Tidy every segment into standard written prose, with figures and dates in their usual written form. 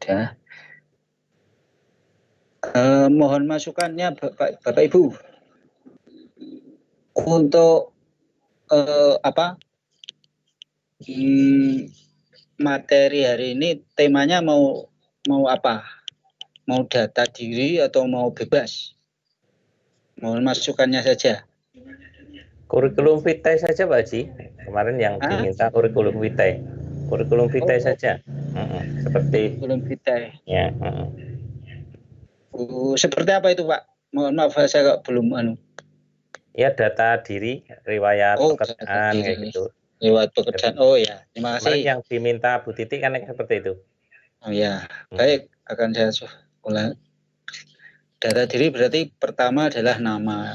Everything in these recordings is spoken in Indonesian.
Ya. Mohon masukannya Bapak Ibu untuk materi hari ini temanya mau apa? Mau data diri atau mau bebas? Mohon masukannya saja. Kurikulum vitae saja Pak Haji. Kemarin yang diminta kurikulum vitae. Kurikulum vitae saja. Seperti kurikulum vitae. Ya. Seperti apa itu Pak? Mohon maaf saya belum Ya, data diri, riwayat pekerjaan kayak gitu. Riwayat pekerjaan. Oh ya, terima kasih. Kemarin yang diminta Bu Titi kan seperti itu. Oh ya, baik, akan saya ulang. Data diri berarti pertama adalah nama.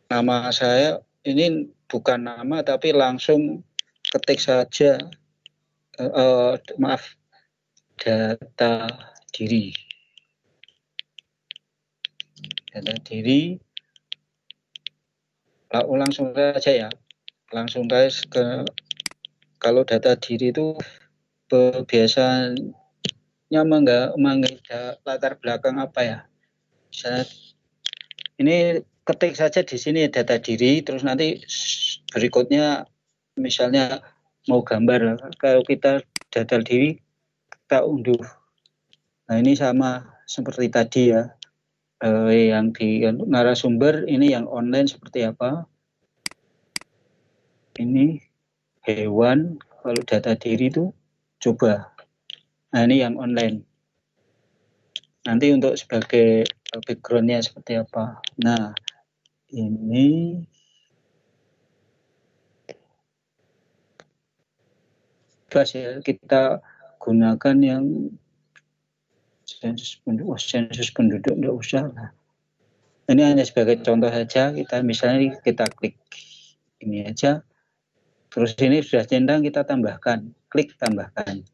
Nama saya ini bukan nama tapi langsung ketik saja. Maaf, data diri. Data diri. Langsung saja ya. Langsung guys ke kalau data diri itu biasanya menggak latar belakang apa ya? Misalnya ini ketik saja di sini data diri, terus nanti berikutnya misalnya mau gambar, kalau kita data diri kita unduh. Nah ini sama seperti tadi ya, yang di narasumber ini yang online seperti apa? Ini hewan, kalau data diri itu coba. Nah ini yang online. Nanti untuk sebagai backgroundnya seperti apa? Nah ini pas ya kita gunakan yang sensus penduduk enggak usah lah. Ini hanya sebagai contoh saja, kita misalnya kita klik ini aja, terus ini sudah centang kita tambahkan, klik tambahkan.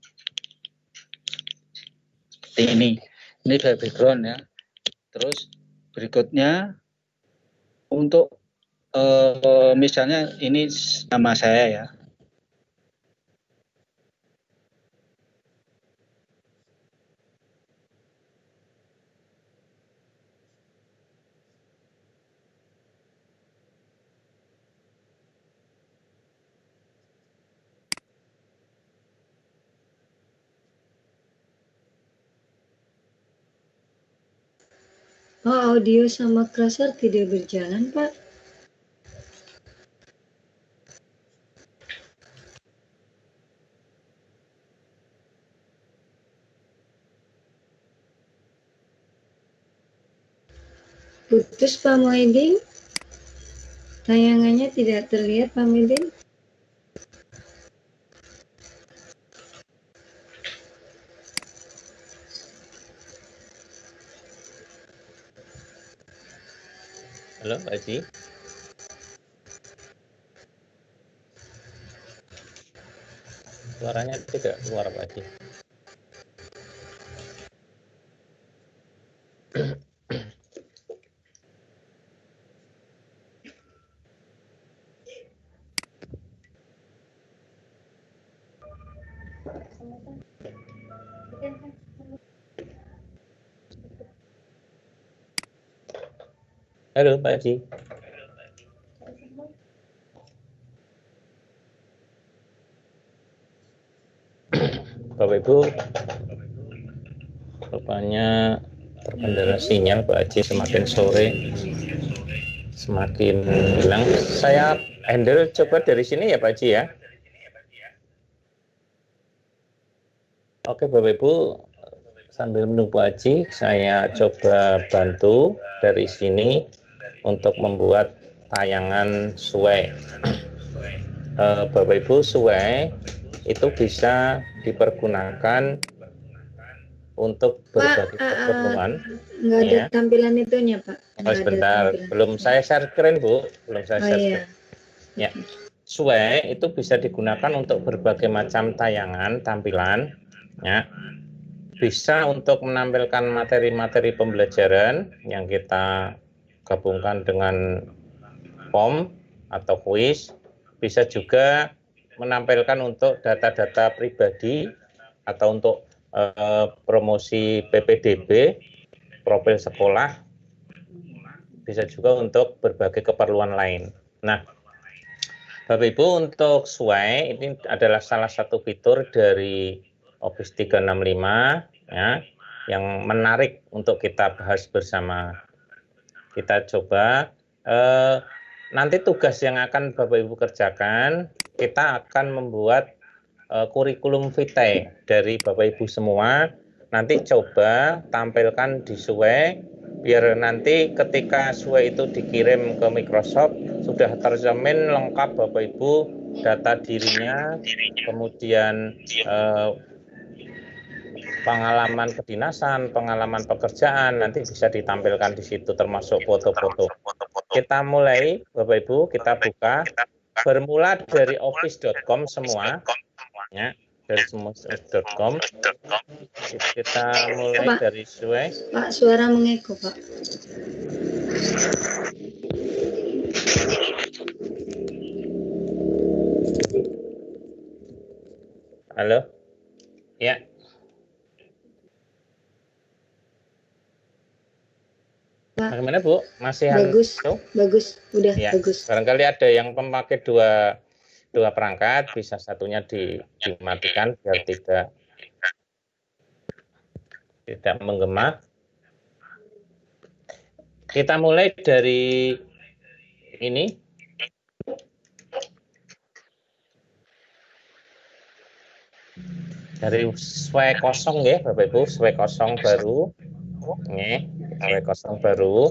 Seperti ini sudah background ya. Terus berikutnya untuk misalnya ini nama saya ya. Oh, audio sama cursor tidak berjalan, Pak. Putus Pak Muhyiddin. Tayangannya tidak terlihat Pak Muhyiddin. Halo Pak Haji. Suaranya tidak keluar Pak Haji. Halo Pak Haji. Bapak Ibu, rupanya terkendala sinyal Pak Haji, semakin sore semakin hilang. Saya handle coba dari sini ya Pak Haji ya. Oke Bapak Ibu, sambil menunggu Pak Haji, saya coba bantu dari sini untuk membuat tayangan suwe. Bapak Ibu, suwe itu bisa dipergunakan untuk berbagai keperluan. Nggak ada tampilan itunya Pak. Oh, sebentar, belum saya share screen Bu, belum saya share screen. Ya, suwe itu bisa digunakan untuk berbagai macam tayangan, tampilan. Ya, bisa untuk menampilkan materi-materi pembelajaran yang kita gabungkan dengan form atau kuis. Bisa juga menampilkan untuk data-data pribadi atau untuk promosi PPDB, profil sekolah, bisa juga untuk berbagai keperluan lain. Nah, Bapak Ibu, untuk SWAY ini adalah salah satu fitur dari Office 365 ya, yang menarik untuk kita bahas bersama. Kita coba nanti tugas yang akan Bapak Ibu kerjakan, kita akan membuat kurikulum vitae dari Bapak Ibu semua. Nanti coba tampilkan di SWAY, biar nanti ketika SWAY itu dikirim ke Microsoft sudah terjamin lengkap Bapak Ibu, data dirinya, kemudian pengalaman kedinasan, pengalaman pekerjaan nanti bisa ditampilkan di situ termasuk foto-foto. Kita mulai Bapak Ibu, kita buka bermula dari office.com semua ya, dari office.com. Kita mulai Pak, dari SWAY. Pak, suara mengeko, Pak. Halo. Ya. Pak, bagaimana Bu? Masih bagus, halo? bagus, udah Ya. bagus. Barangkali ada yang memakai dua perangkat, bisa satunya dimatikan biar tidak menggema. Kita mulai dari ini. Dari SWAY kosong ya Bapak Ibu, SWAY kosong baru. Nih, SWAY kosong baru.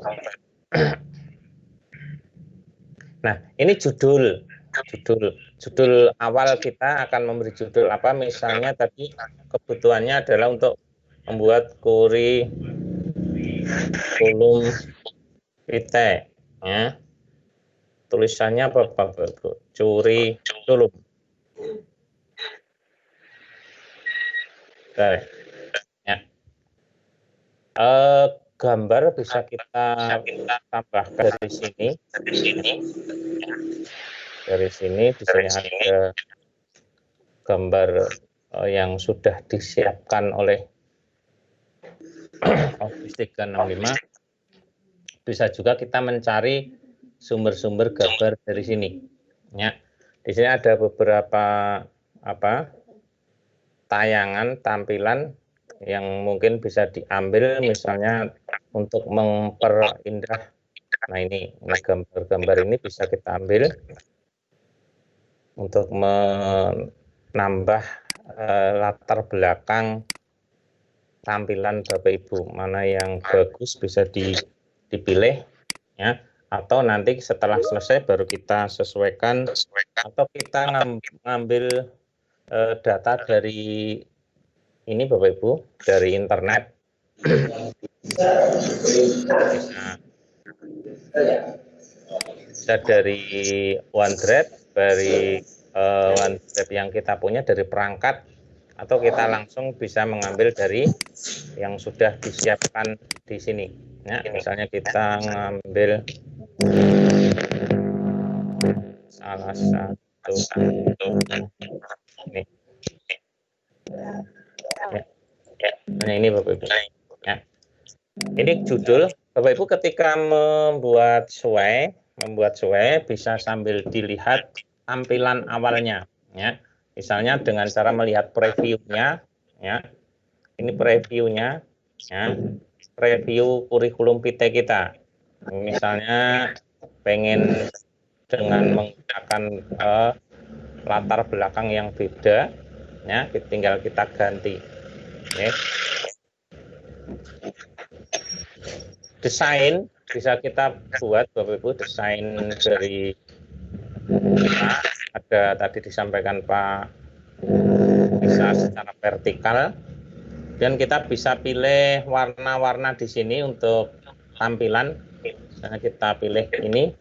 Nah, ini judul awal kita akan memberi judul apa, misalnya tadi kebutuhannya adalah untuk membuat kurikulum vitae ya. Tulisannya apa Bapak Ibu? Kurikulum. Ya. Gambar bisa kita tambahkan dari sini. Dari sini di sini ada gambar yang sudah disiapkan oleh Office 365. Bisa juga kita mencari sumber-sumber gambar dari sini. Ya. Di sini ada beberapa tayangan tampilan yang mungkin bisa diambil, misalnya untuk memperindah. Nah, ini gambar-gambar ini bisa kita ambil untuk menambah latar belakang tampilan Bapak Ibu. Mana yang bagus bisa dipilih ya, atau nanti setelah selesai baru kita sesuaikan, atau kita ngambil data dari ini Bapak Ibu, dari internet. Bisa dari OneDrive, OneDrive yang kita punya dari perangkat, atau kita langsung bisa mengambil dari yang sudah disiapkan di sini. Ya, misalnya kita ngambil salah satu ini. Nah, ini Bapak Ibu. Ya. Ini judul. Bapak Ibu ketika membuat SWAY bisa sambil dilihat tampilan awalnya ya. Misalnya dengan cara melihat previewnya ya. Ini previewnya ya. Preview kurikulum vitae kita. Misalnya pengen dengan menggunakan latar belakang yang beda ya, tinggal kita ganti. Ya. Desain bisa kita buat Bapak Ibu, desain dari ada tadi disampaikan Pak, bisa secara vertikal, dan kita bisa pilih warna-warna di sini untuk tampilan. Misalnya kita pilih ini,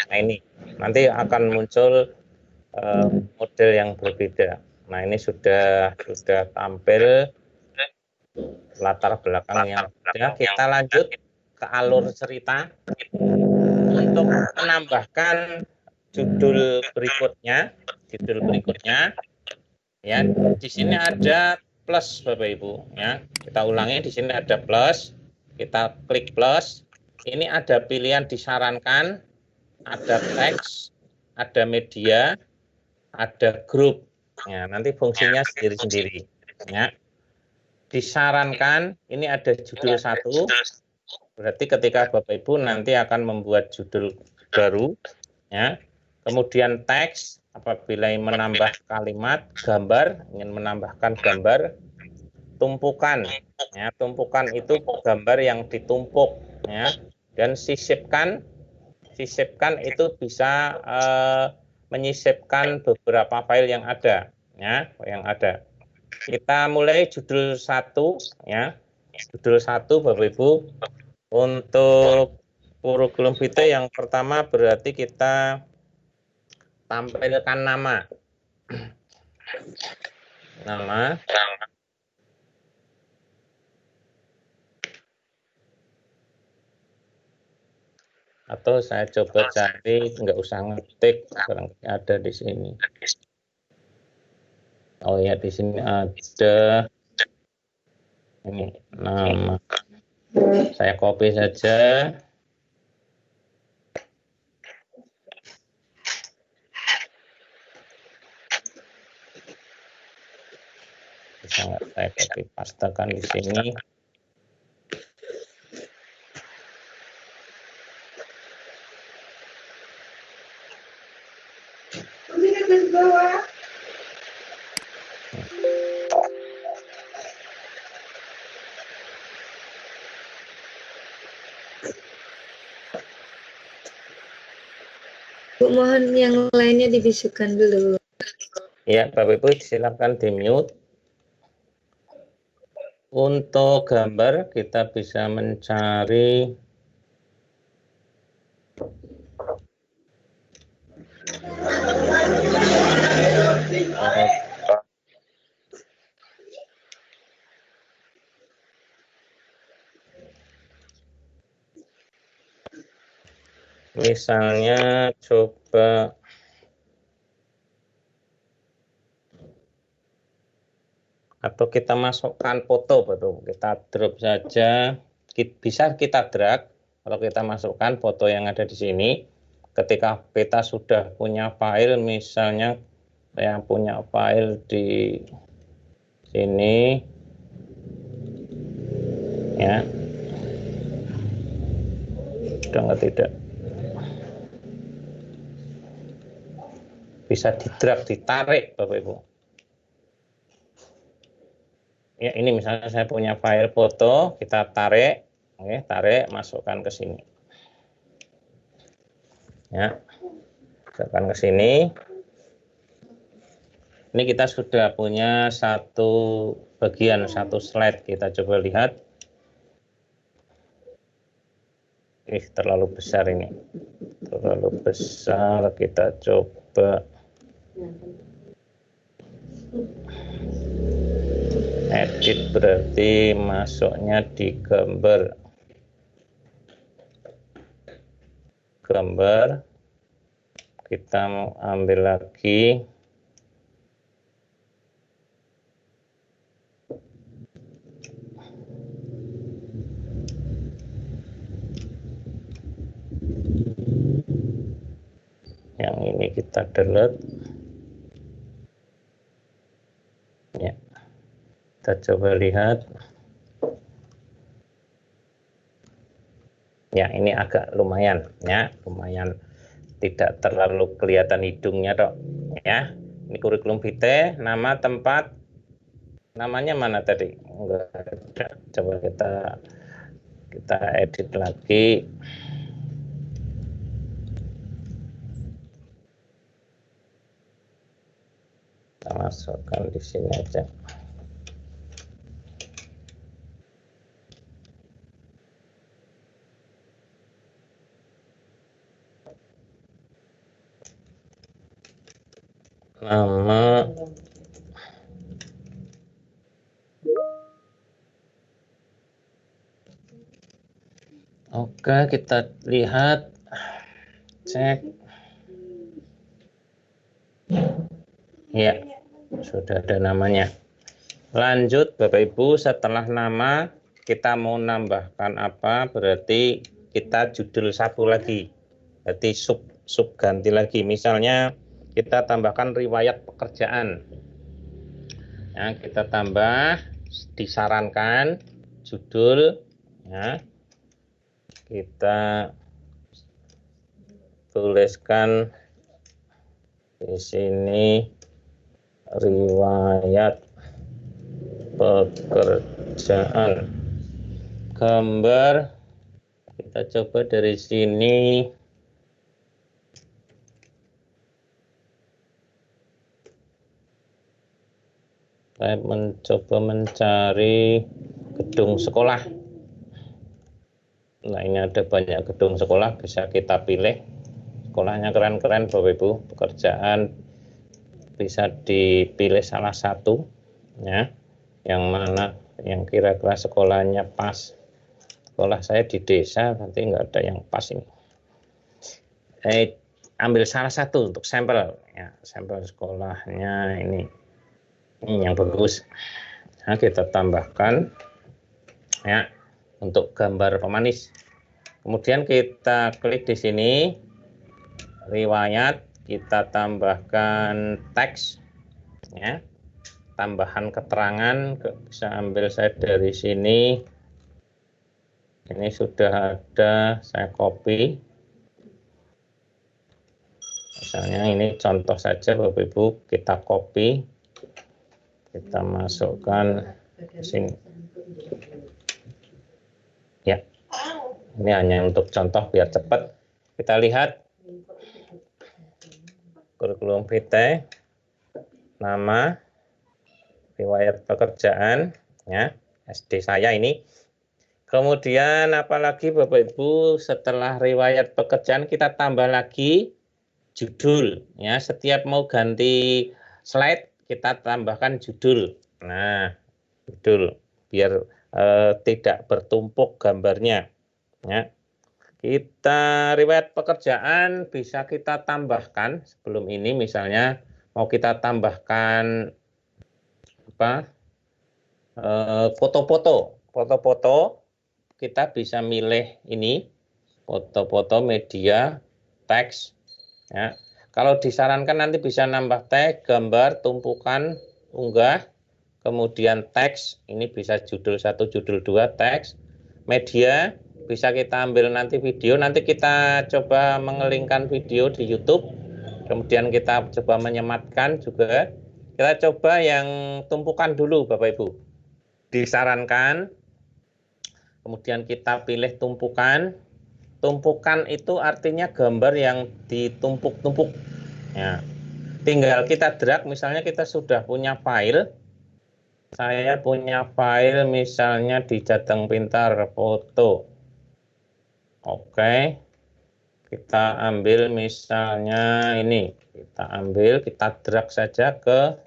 nah ini nanti akan muncul model yang berbeda. Nah, ini sudah tampil latar belakang yang sudah. Kita lanjut ke alur cerita untuk menambahkan judul berikutnya, ya, di sini ada plus Bapak Ibu, ya. Kita ulangi, di sini ada plus, kita klik plus. Ini ada pilihan disarankan, ada teks, ada media, ada grup. Ya, nanti fungsinya sendiri-sendiri, ya. Disarankan, ini ada judul 1. Berarti ketika Bapak Ibu nanti akan membuat judul baru, ya. Kemudian teks, apabila ingin menambah kalimat, gambar, ingin menambahkan gambar, tumpukan, ya, tumpukan itu gambar yang ditumpuk, ya, dan sisipkan itu bisa menyisipkan beberapa file yang ada, ya, Kita mulai judul 1, ya, judul 1 Bapak Ibu. Untuk kurikulum vitae yang pertama berarti kita tampilkan nama. Atau saya coba cari, nggak usah ngetik, barangkali ada di sini. Oh ya, di sini ada ini nama. Saya copy saja. Bisa nggak saya copy pastekan di sini. Bu, mohon yang lainnya dibisukan dulu. Ya, Bapak Ibu silakan di mute. Untuk gambar kita bisa mencari misalnya coba atau kita masukkan foto, betul. Kita drop saja, bisa kita drag. Kalau kita masukkan foto yang ada di sini, ketika kita sudah punya file, misalnya saya punya file di sini, ya, sudah nggak tidak. Bisa di-drag, ditarik Bapak Ibu. Ya, ini misalnya saya punya file foto, kita tarik, oke, tarik, masukkan ke sini. Ya, masukkan ke sini. Ini kita sudah punya satu bagian, satu slide. Kita coba lihat. Terlalu besar ini. Terlalu besar, kita coba edit, berarti masuknya di gambar, kita ambil lagi, yang ini kita delete, ya, kita coba lihat. Ya, ini agak lumayan, ya, lumayan tidak terlalu kelihatan hidungnya dok, ya. Ini kurikulum vitae, nama, tempat, namanya mana tadi? Enggak ada. Coba kita edit lagi. Kita masukkan di sini aja. Nama, oke, kita lihat, cek. Ya, sudah ada namanya. Lanjut Bapak Ibu, setelah nama kita mau nambahkan apa? Berarti kita judul satu lagi. Berarti sub ganti lagi. Misalnya kita tambahkan riwayat pekerjaan. Ya, kita tambah disarankan judul, ya. Kita tuliskan di sini riwayat pekerjaan. Gambar kita coba dari sini. Saya mencoba mencari gedung sekolah. Nah, ini ada banyak gedung sekolah, bisa kita pilih. Sekolahnya keren-keren Bapak Ibu. Pekerjaan bisa dipilih salah satu, ya. Yang mana yang kira-kira sekolahnya pas. Sekolah saya di desa, nanti nggak ada yang pas ini. Ambil salah satu untuk sampel, ya. Sampel sekolahnya ini yang bagus. Nah, kita tambahkan, ya, untuk gambar pemanis. Kemudian kita klik di sini riwayat, kita tambahkan teks, ya, tambahan keterangan. Bisa ambil saya dari sini. Ini sudah ada, saya copy. Misalnya ini contoh saja Bapak Ibu, kita copy. Kita masukkan ke sini. Ya, ini hanya untuk contoh biar cepat. Kita lihat kurikulum vitae, nama, riwayat pekerjaan, ya, SD saya ini. Kemudian apalagi Bapak Ibu, setelah riwayat pekerjaan kita tambah lagi judul, ya. Setiap mau ganti slide kita tambahkan judul. Nah, judul biar tidak bertumpuk gambarnya, ya. Kita riwayat pekerjaan bisa kita tambahkan sebelum ini, misalnya mau kita tambahkan apa, foto-foto kita bisa milih ini, foto-foto, media, teks, ya. Kalau disarankan nanti bisa nambah tag, gambar, tumpukan, unggah, kemudian teks, ini bisa judul 1, judul 2, teks, media, bisa kita ambil nanti video, nanti kita coba mengelingkan video di YouTube, kemudian kita coba menyematkan juga. Kita coba yang tumpukan dulu Bapak Ibu. Disarankan, kemudian kita pilih tumpukan. Tumpukan itu artinya gambar yang ditumpuk-tumpuk. Ya. Tinggal kita drag, misalnya kita sudah punya file. Saya punya file misalnya di Jateng Pintar foto. Oke. Kita ambil misalnya ini. Kita ambil, kita drag saja ke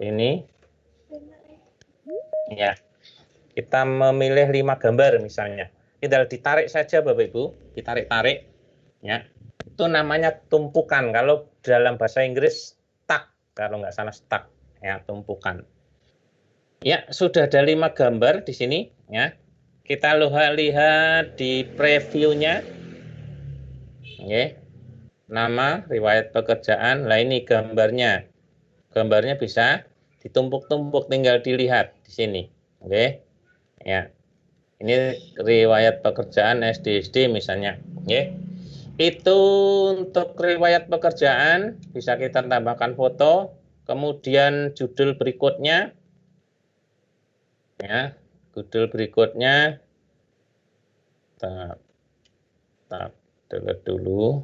ini. Ya. Kita memilih 5 gambar misalnya. Tinggal ditarik saja Bapak Ibu, ditarik-tarik, ya. Itu namanya tumpukan. Kalau dalam bahasa Inggris stack, kalau nggak salah stack, ya, tumpukan. Ya, sudah ada 5 gambar di sini, ya. Kita lihat di previewnya, ya. Nama, riwayat pekerjaan. Lah ini gambarnya. Gambarnya bisa ditumpuk-tumpuk, tinggal dilihat di sini, oke, ya. Ini riwayat pekerjaan SD misalnya, ya. Itu untuk riwayat pekerjaan bisa kita tambahkan foto, kemudian judul berikutnya, ya, judul berikutnya, kita delete dulu.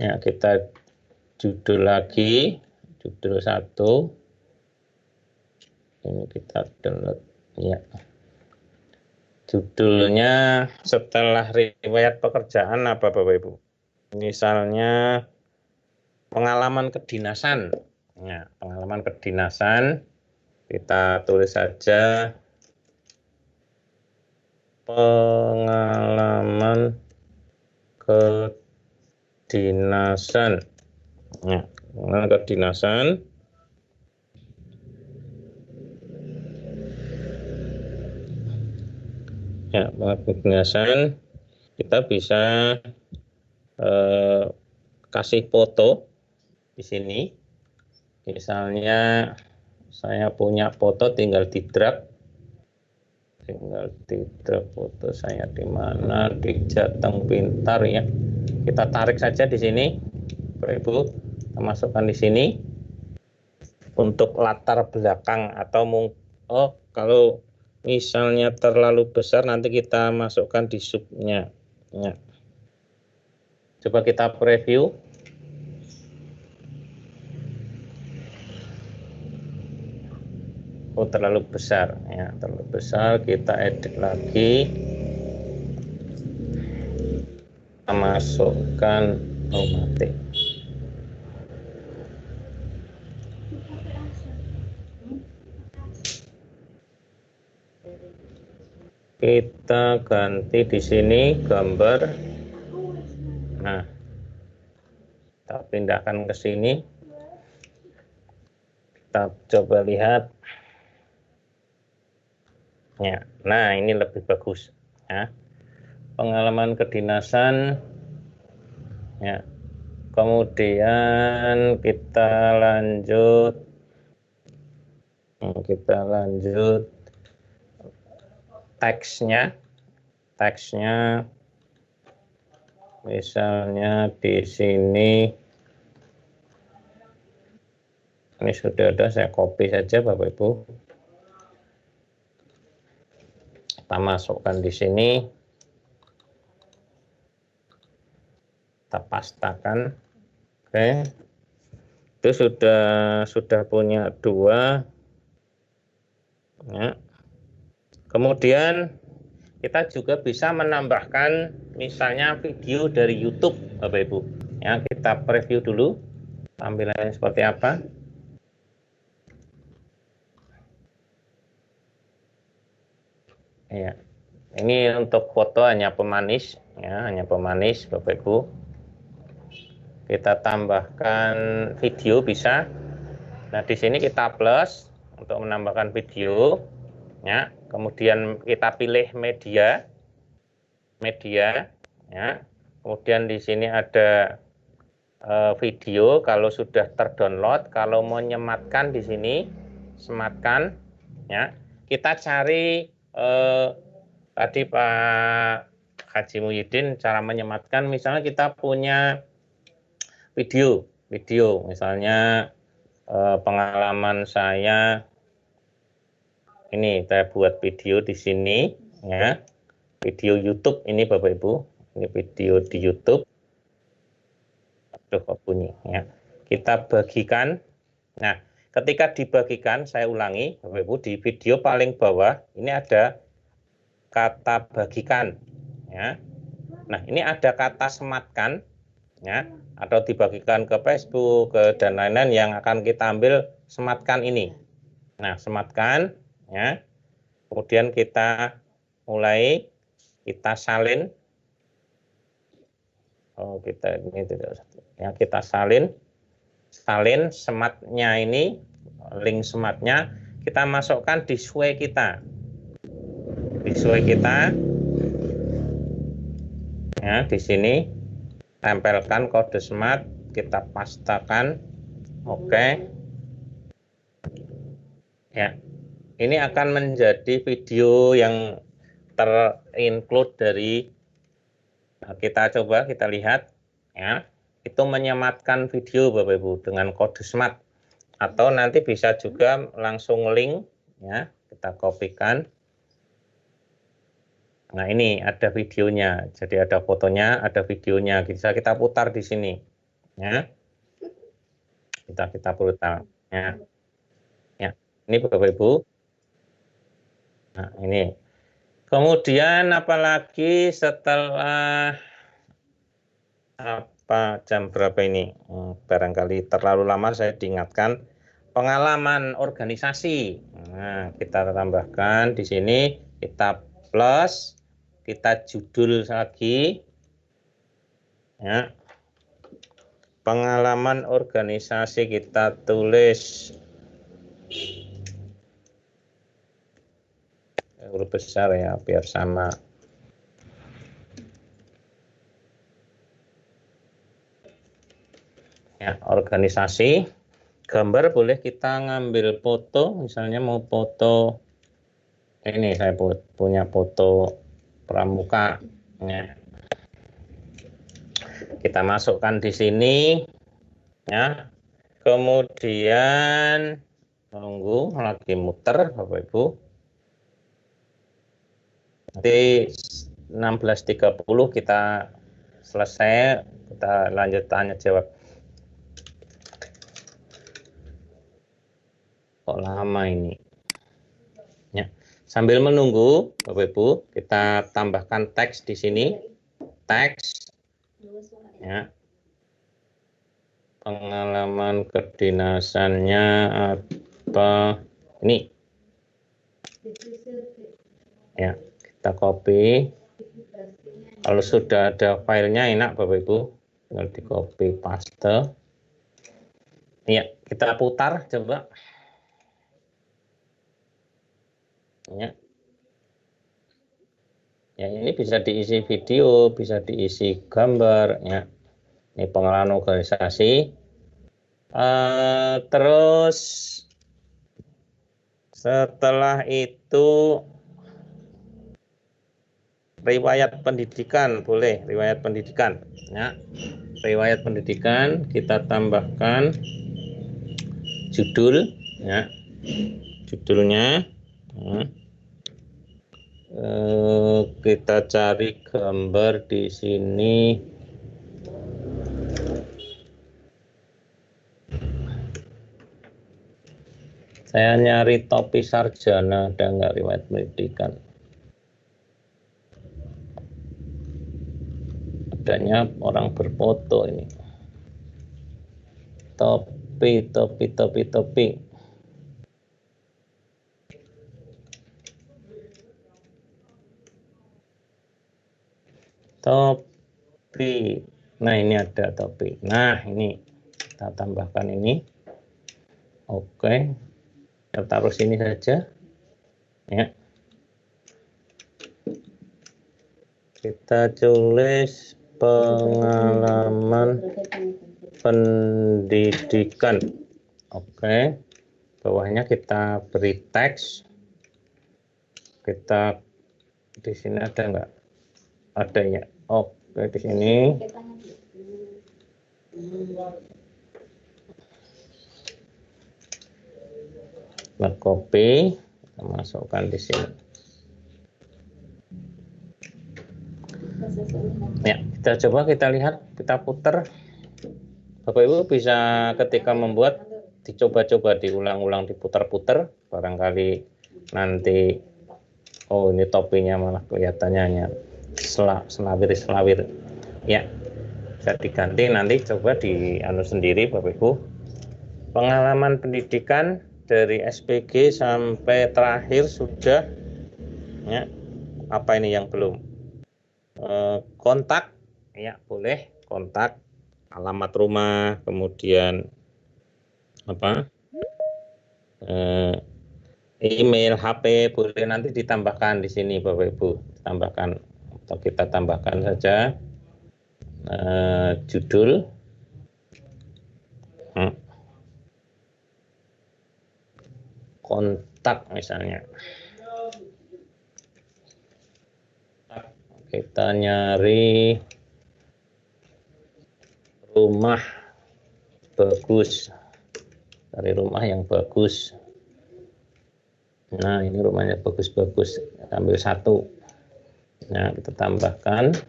Ya, kita judul lagi, judul 1. Ini kita delete, ya. Judulnya setelah riwayat pekerjaan apa Bapak Ibu? Misalnya pengalaman kedinasan. Ya, pengalaman kedinasan. Kita tulis saja pengalaman kedinasan. Ya, pengalaman kedinasan. Ya, pengalaman kedinasan. Kita bisa kasih foto di sini. Misalnya saya punya foto, tinggal di drag foto saya di mana, di Jateng Pintar ya. Kita tarik saja di sini, Bapak Ibu, kita masukkan di sini untuk latar belakang atau kalau misalnya terlalu besar nanti kita masukkan di subnya. Ya. Coba kita preview. Oh, terlalu besar ya, terlalu besar. Kita edit lagi, kita masukkan mati. Kita ganti di sini gambar. Nah, kita pindahkan ke sini. Kita coba lihat. Ya, nah ini lebih bagus ya. Pengalaman kedinasan ya. Kemudian kita lanjut teksnya misalnya di sini ini sudah ada, saya copy saja Bapak Ibu. Kita masukkan di sini, kita pastakan. Oke, itu sudah punya 2 ya. Kemudian kita juga bisa menambahkan misalnya video dari YouTube Bapak Ibu ya. Kita preview dulu tampilannya seperti apa. Ya, ini untuk foto hanya pemanis ya, hanya pemanis Bapak Ibu. Kita tambahkan video bisa. Nah, di sini kita plus untuk menambahkan video ya. Kemudian kita pilih media ya. Kemudian di sini ada video kalau sudah terdownload. Kalau mau nyematkan di sini sematkan ya. Kita cari tadi Pak Haji Muhyiddin cara menyematkan. Misalnya kita punya video misalnya pengalaman saya ini, saya buat video di sini ya, video YouTube ini Bapak Ibu, ini video di YouTube. Aduh, kok bunyi ya. Kita bagikan. Nah, ketika dibagikan, saya ulangi Bapak Ibu, di video paling bawah ini ada kata bagikan ya. Nah, ini ada kata sematkan ya, atau dibagikan ke Facebook dan lain-lain yang akan kita ambil sematkan ini. Nah, sematkan ya. Kemudian kita mulai, kita salin. Oh, kita ini tidak ya, kita salin sematnya ini, link sematnya kita masukkan di sway kita. Ya, di sini tempelkan kode smart, kita pastakan. Oke. Ya. Ini akan menjadi video yang terinclude dari, kita coba kita lihat ya. Itu menyematkan video Bapak Ibu dengan kode smart, atau nanti bisa juga langsung link ya, kita kopikan. Nah, ini ada videonya, jadi ada fotonya, ada videonya, bisa kita putar di sini ya. Kita putar ya. Ya, ini Bapak Ibu. Nah, ini. Kemudian apalagi setelah jam berapa ini? Barangkali terlalu lama saya diingatkan. Pengalaman organisasi. Nah, kita tambahkan di sini, kita plus kita judul lagi, ya. Pengalaman organisasi kita tulis huruf besar ya, biar sama. Ya, organisasi. Gambar boleh kita ngambil foto, misalnya mau foto, ini saya punya foto pramuka. Ya. Kita masukkan di sini, ya. Kemudian tunggu lagi muter, Bapak Ibu. Nanti 16.30 kita selesai, kita lanjut tanya jawab. Kok lama ini? Ya. Sambil menunggu, Bapak Ibu, kita tambahkan teks di sini. Teks. Ya. Pengalaman kedinasannya apa? Ini. Ya, kita copy. Kalau sudah ada filenya enak Bapak Ibu, tinggal di copy paste. Ya, kita putar coba. Ya. Ya, ini bisa diisi video, bisa diisi gambar, ya. Ini pengalaman organisasi. Terus setelah itu riwayat pendidikan, boleh riwayat pendidikan, ya. Riwayat pendidikan kita tambahkan judul, ya. Judulnya. Ya. Kita cari gambar di sini. Saya nyari topi sarjana, ada nggak riwayat pendidikan? Adanya orang berfoto ini. Topi. Topi. Nah, ini ada topi. Nah, ini kita tambahkan ini. Oke. Kita taruh sini saja. Ya. Kita tulis pengalaman pendidikan. Oke. Bawahnya kita beri teks. Kita di sini ada nggak? Ada ya. Oke, di sini. Kita copy, kita masukkan di sini. Ya, kita coba, kita lihat, kita putar. Bapak Ibu bisa ketika membuat dicoba-coba, diulang-ulang, diputar-putar, barangkali nanti oh ini topinya malah kelihatannya hanya selawir. Ya, bisa diganti, nanti coba di anu sendiri Bapak Ibu. Pengalaman pendidikan dari SPG sampai terakhir sudah, ya. Apa ini yang belum? Kontak, ya boleh kontak, alamat rumah, kemudian apa? Email, HP boleh nanti ditambahkan di sini Bapak Ibu, tambahkan atau kita tambahkan saja judul, kontak misalnya. Kita nyari rumah bagus, cari rumah yang bagus. Nah, ini rumahnya bagus-bagus, ambil satu. Nah, kita tambahkan,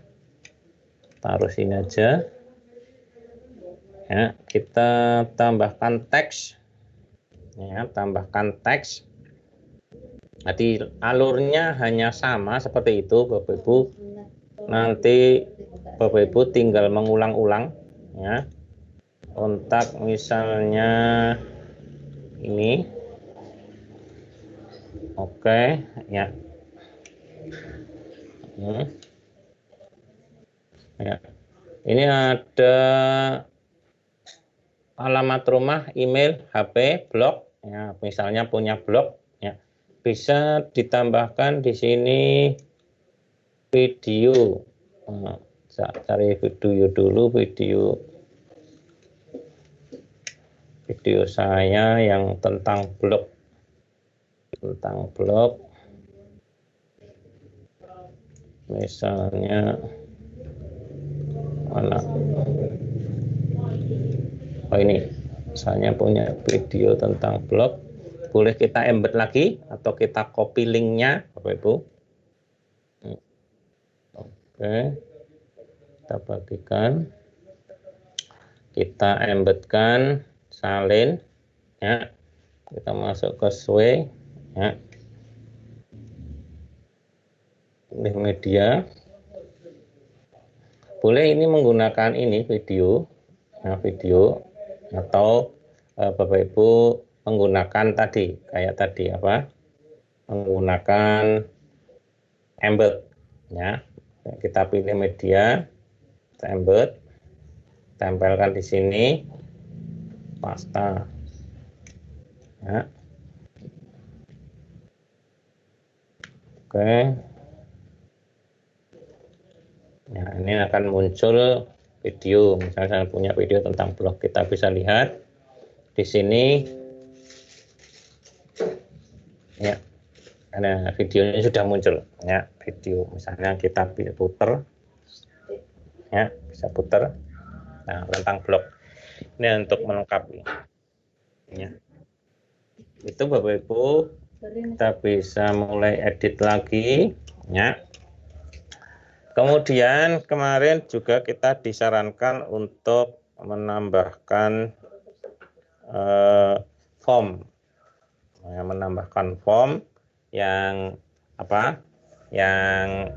taruh sini aja. Ya, kita tambahkan teks. Ya, tambahkan teks. Nanti alurnya hanya sama seperti itu, Bapak Ibu. Nanti Bapak Ibu tinggal mengulang-ulang, ya. Kontak misalnya ini. Oke, ya. Ya. Ini ada alamat rumah, email, HP, blog. Ya, misalnya punya blog, ya, bisa ditambahkan di sini video. Saya cari video dulu, video saya yang tentang blog, misalnya mana? Oh ini, misalnya punya video tentang blog, boleh kita embed lagi atau kita copy linknya, Bapak Ibu. Oke, kita bagikan, kita embedkan, salin, ya, kita masuk ke Sway, ya, ini media. Boleh ini menggunakan ini video, nah, video atau Bapak Ibu menggunakan tadi kayak tadi apa? Menggunakan embed, ya. Kita pilih media, kita embed, tempelkan di sini, pasta, ya. Oke. Nah, ini akan muncul video, misalnya saya punya video tentang blog, kita bisa lihat di sini, ya, karena videonya sudah muncul, ya, video, misalnya kita putar, ya, bisa putar, nah, tentang blog, ini untuk melengkapi, ya, itu Bapak Ibu, kita bisa mulai edit lagi, ya. Kemudian kemarin juga kita disarankan untuk menambahkan form, yang apa? Yang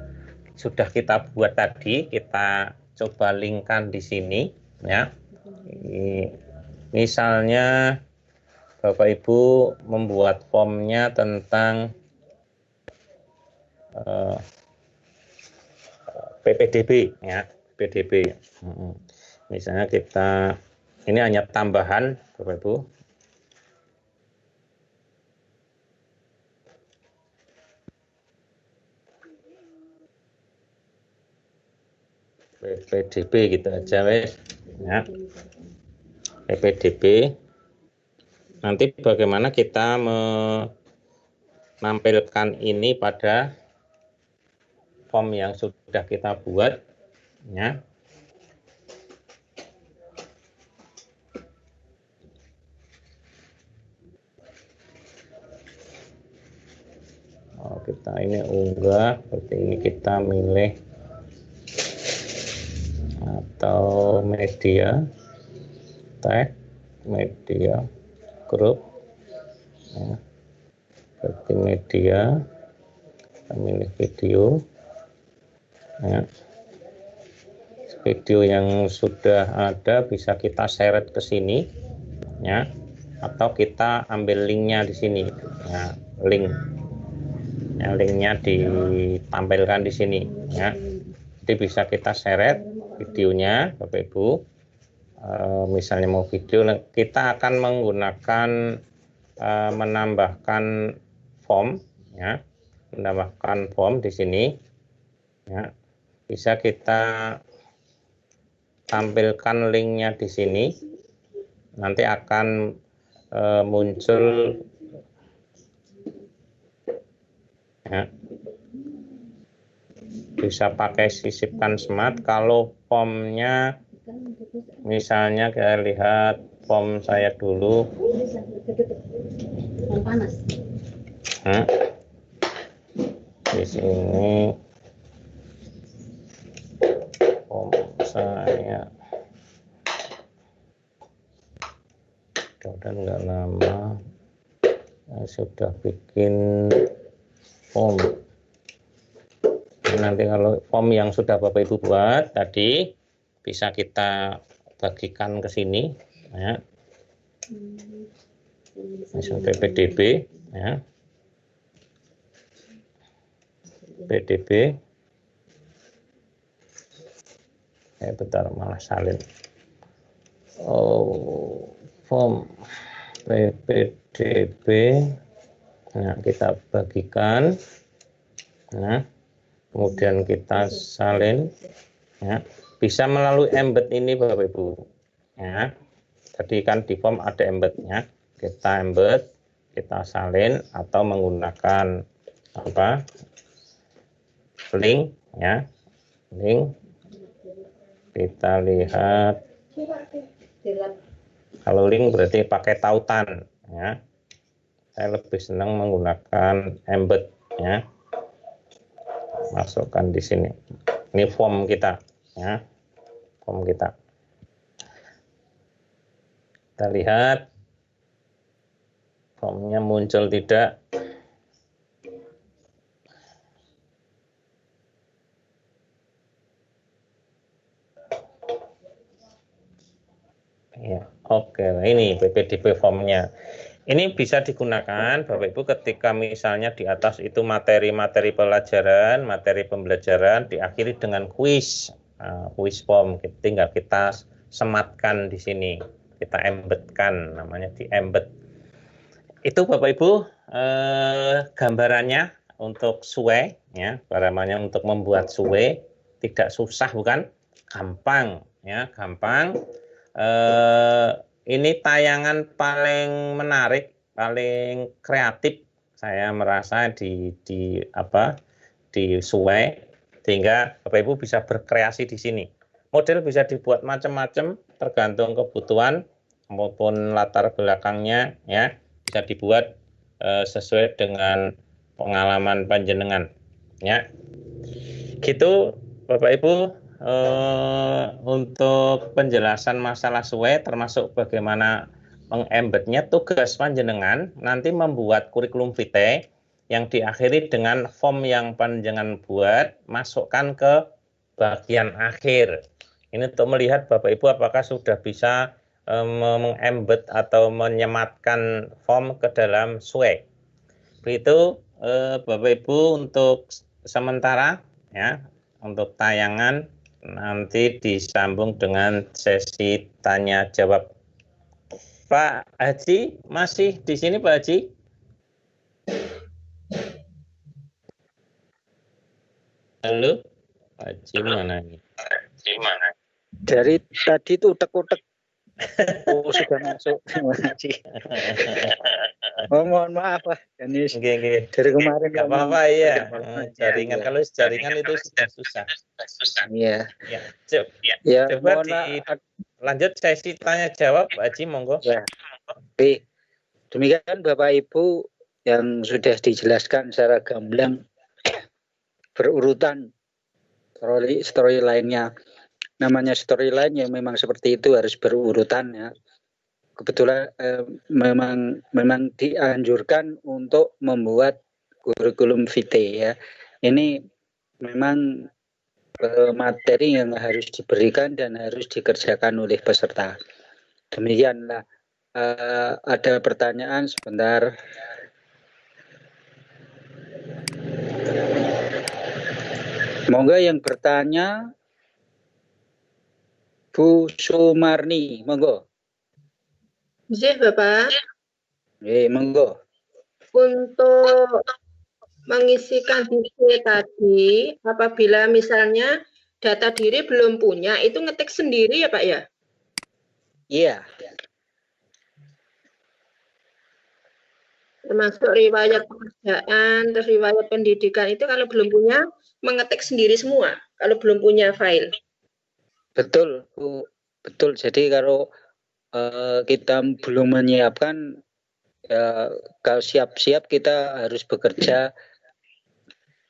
sudah kita buat tadi, kita coba linkkan di sini, ya. Misalnya Bapak Ibu membuat formnya tentang PPDB, ya, PPDB. Misalnya kita, ini hanya tambahan, Bapak Ibu. PPDB gitu aja, wes, ya. PPDB. Nanti bagaimana kita menampilkan ini pada form yang sudah kita buat, ya. Oh, kita ini unggah, seperti ini kita milih atau media, tag, media, grup, ya. Seperti media, kita milih video. Ya. Video yang sudah ada bisa kita seret ke sini, ya, atau kita ambil linknya di sini, ya, linknya ditampilkan di sini, ya. Jadi bisa kita seret videonya, Bapak Ibu. Misalnya mau video, kita akan menggunakan menambahkan form, ya, menambahkan form di sini, ya. Bisa kita tampilkan linknya di sini, nanti akan muncul, ya. Bisa pakai sisipkan smart. Kalau formnya, misalnya kita lihat form saya dulu, di sini saya dan nggak lama saya sudah bikin form. Nanti kalau form yang sudah Bapak Ibu buat tadi bisa kita bagikan ke sini, ya. Misal PPDB, ya, PDB, bentar malah salin. Oh, form PPDB. Nah, kita bagikan. Nah, kemudian kita salin. Ya, bisa melalui embed ini Bapak Ibu. Ya, tadi kan di form ada embednya. Kita embed, kita salin atau menggunakan apa? Link, ya, link. Kita lihat. Kalau link berarti pakai tautan, ya. Saya lebih senang menggunakan embed, ya. Masukkan di sini. Ini form kita, ya. Form kita. Kita lihat formnya muncul tidak. Ya, oke. Ini PPDB formnya. Ini bisa digunakan Bapak Ibu ketika misalnya di atas itu materi-materi pelajaran, materi pembelajaran diakhiri dengan kuis, kuis form. Tinggal kita sematkan di sini, kita embedkan, namanya di embed. Itu Bapak Ibu gambarannya untuk SUE, ya, namanya untuk membuat SUE tidak susah bukan, gampang, ya, gampang. Ini tayangan paling menarik, paling kreatif saya merasa di SUE, sehingga Bapak Ibu bisa berkreasi di sini. Model bisa dibuat macam-macam tergantung kebutuhan maupun latar belakangnya, ya, bisa dibuat sesuai dengan pengalaman panjenengan, ya. Gitu Bapak Ibu. Untuk penjelasan masalah SUE termasuk bagaimana mengembednya, tugas panjenengan nanti membuat kurikulum vitae yang diakhiri dengan form yang panjenengan buat, masukkan ke bagian akhir. Ini untuk melihat Bapak Ibu apakah sudah bisa mengembed atau menyematkan form ke dalam SUE. Begitu Bapak Ibu untuk sementara, ya, untuk tayangan. Nanti disambung dengan sesi tanya jawab. Pak Haji masih di sini Pak Haji? Halo, Pak Haji mana ini? Dari tadi itu utek-utek. Oh, sudah masuk. Terima kasih. Oh, mohon maaf Pak. Ini dari kemarin nggak apa-apa ya. Jaringan, kalau jaringan itu sudah susah. Iya. Ya, coba lanjut sesi tanya jawab, Pak Haji, monggo. Ya. Oke. Demikian Bapak Ibu yang sudah dijelaskan secara gamblang berurutan storyline-nya. Namanya storyline yang memang seperti itu, harus berurutan, ya. Kebetulan memang dianjurkan untuk membuat kurikulum vitae, ya. Ini memang materi yang harus diberikan dan harus dikerjakan oleh peserta. Demikianlah. Ada pertanyaan sebentar. Monggo yang bertanya Bu Sumarni, monggo. Nggih, Bapak. Monggo. Untuk mengisikan diri tadi, apabila misalnya data diri belum punya, itu ngetik sendiri ya Pak ya? Iya. Termasuk riwayat pekerjaan, terus riwayat pendidikan itu kalau belum punya, mengetik sendiri semua, kalau belum punya file. Betul, Bu. Betul. Jadi kalau kita belum menyiapkan, kalau siap-siap kita harus bekerja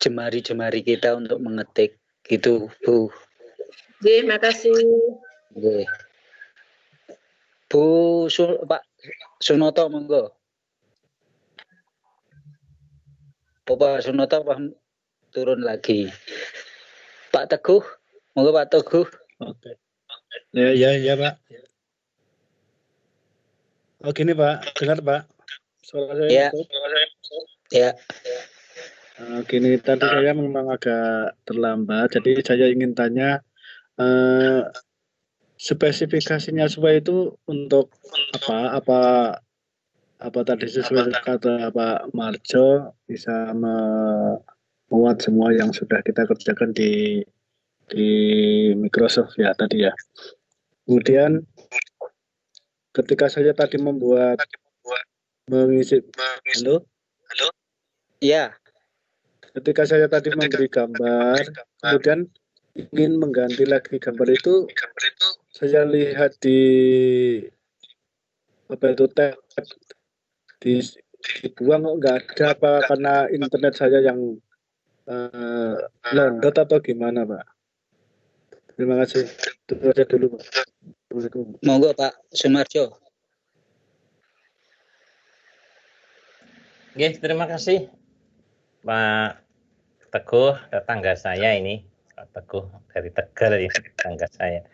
jemari-jemari kita untuk mengetik, gitu, Bu. Oke, makasih. Oke. Pak Sunoto, monggo. Pak Sunoto turun lagi. Pak Teguh, monggo Pak Teguh. Oke. Ya Pak. Oh gini Pak, dengar Pak. Suara saya masuk? Ya. Gini, tadi saya memang agak terlambat, jadi saya ingin tanya spesifikasinya suwe itu untuk apa tadi sesuai kata Pak Marjo bisa memuat semua yang sudah kita kerjakan di Microsoft ya tadi ya. Kemudian ketika saya tadi mengisi halo Iya. ketika saya tadi memberi gambar kemudian ingin mengganti lagi gambar itu saya lihat di tab dibuang kok nggak ada apa karena internet saya yang londot atau gimana Pak? Terima kasih. Itu aja dulu Pak. Monggo Pak Sumarjo. Oke, terima kasih Pak Teguh, tetangga saya ini. Pak Teguh dari Tegal ini, tetangga saya.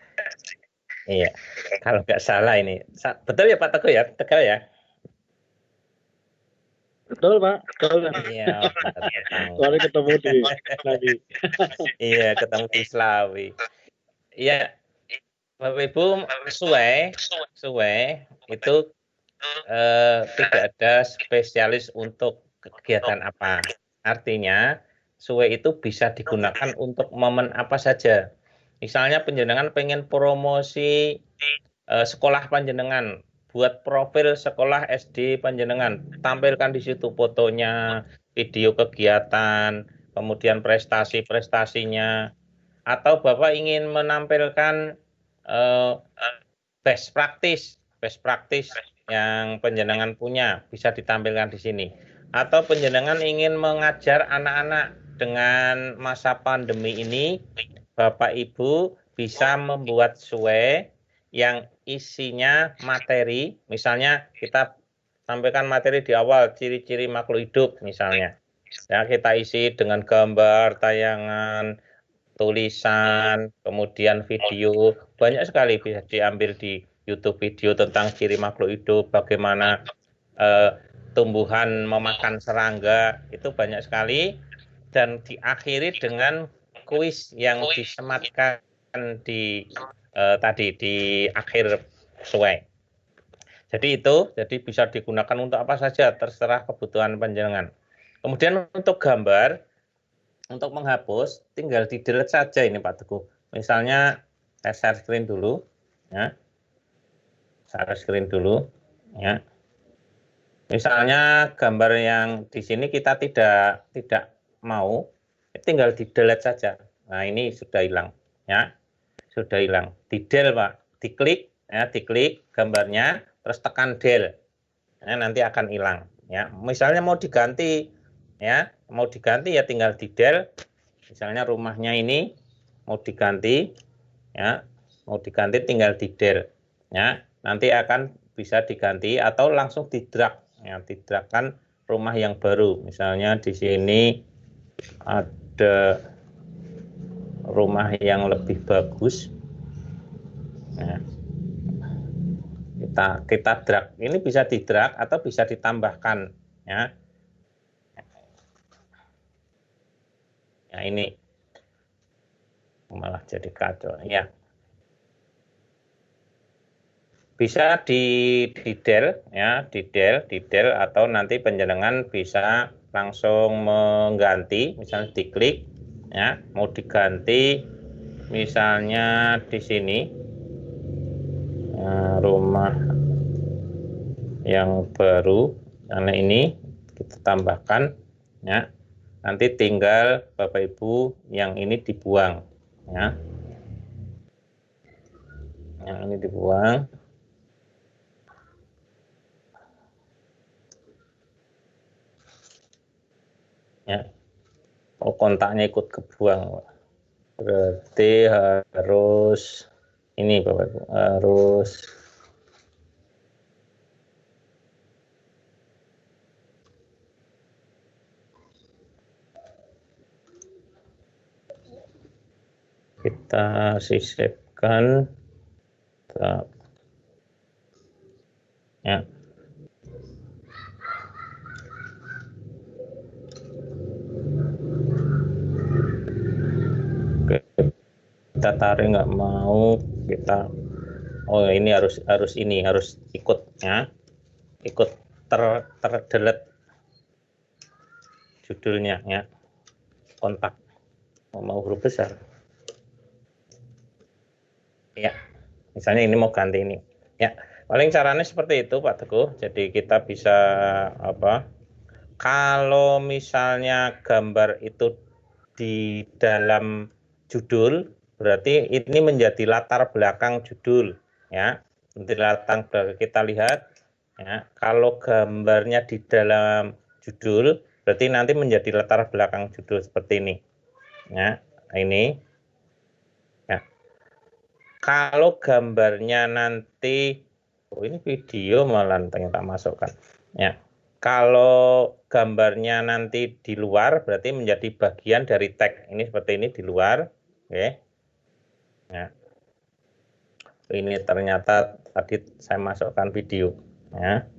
Iya, kalau nggak salah ini. Betul ya Pak Teguh ya, Tegal ya? Betul Pak, betul. Iya, Lalu ketemu di Slawi. Iya, ketemu di Slawi. Iya, Bapak Ibu, suwe itu tidak ada spesialis untuk kegiatan apa. Artinya, suwe itu bisa digunakan untuk momen apa saja. Misalnya penjenengan pengen promosi sekolah panjenengan, buat profil sekolah SD panjenengan, tampilkan di situ fotonya, video kegiatan, kemudian prestasi-prestasinya, atau Bapak ingin menampilkan best practice yang panjenengan punya, bisa ditampilkan di sini. Atau panjenengan ingin mengajar anak-anak dengan masa pandemi ini, Bapak Ibu bisa membuat suwe yang isinya materi, misalnya kita sampaikan materi di awal, ciri-ciri makhluk hidup misalnya. Ya, kita isi dengan gambar, tayangan, tulisan, kemudian video, banyak sekali bisa diambil di YouTube video tentang ciri makhluk hidup, bagaimana tumbuhan memakan serangga, itu banyak sekali, dan diakhiri dengan kuis yang disematkan di tadi di akhir suwe. Jadi bisa digunakan untuk apa saja, terserah kebutuhan panjenengan. Kemudian untuk gambar, untuk menghapus, tinggal di-delete saja ini Pak Teguh. Misalnya saya share screen dulu, ya. Share screen dulu, ya. Misalnya gambar yang di sini kita tidak mau, tinggal di-delete saja. Nah ini sudah hilang, ya. Sudah hilang. Di-del Pak, diklik, ya, diklik gambarnya, terus tekan del, ya, nanti akan hilang. Ya, misalnya mau diganti ya tinggal di-del. Misalnya rumahnya ini mau diganti, ya, tinggal di-del, ya, nanti akan bisa diganti atau langsung di-drag, ya, di-dragkan rumah yang baru. Misalnya di sini ada rumah yang lebih bagus, ya, kita drag. Ini bisa di-drag atau bisa ditambahkan, ya. Ya ini malah jadi kacau, ya. Bisa di-del, ya, di-del atau nanti panjenengan bisa langsung mengganti, misalnya diklik, ya, mau diganti misalnya di sini rumah yang baru, karena ini kita tambahkan, ya. Nanti tinggal Bapak Ibu yang ini dibuang, ya. Yang ini dibuang. Ya. Oh, kontaknya ikut kebuang. Berarti harus ini Bapak Ibu, harus kita sisipkan, ya. Oke. kita tarik nggak mau, kita ini harus ikut ya, ikut terdelete judulnya ya, kontak mau huruf besar ya, misalnya ini mau ganti ini ya, paling caranya seperti itu Pak Teguh. Jadi kita bisa kalau misalnya gambar itu di dalam judul, berarti ini menjadi latar belakang judul ya. Nanti latar belakang kita lihat ya. Kalau gambarnya di dalam judul, berarti nanti menjadi latar belakang judul seperti ini ya. Ini ya. Kalau gambarnya nanti ini video malah ternyata masukkan ya. Kalau gambarnya nanti di luar, berarti menjadi bagian dari tag. Ini seperti ini di luar. Oke. Ya. Ini ternyata tadi saya masukkan video. Ya.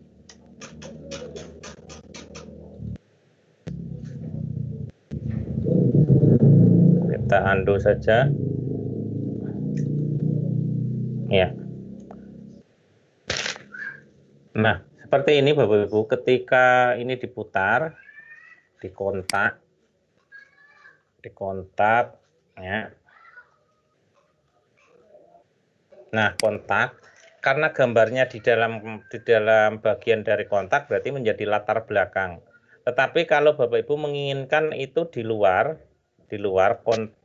Kita undo saja. Ya. Nah, seperti ini Bapak Ibu, ketika ini diputar, dikontak ya. Nah, kontak karena gambarnya di dalam bagian dari kontak berarti menjadi latar belakang. Tetapi kalau Bapak Ibu menginginkan itu di luar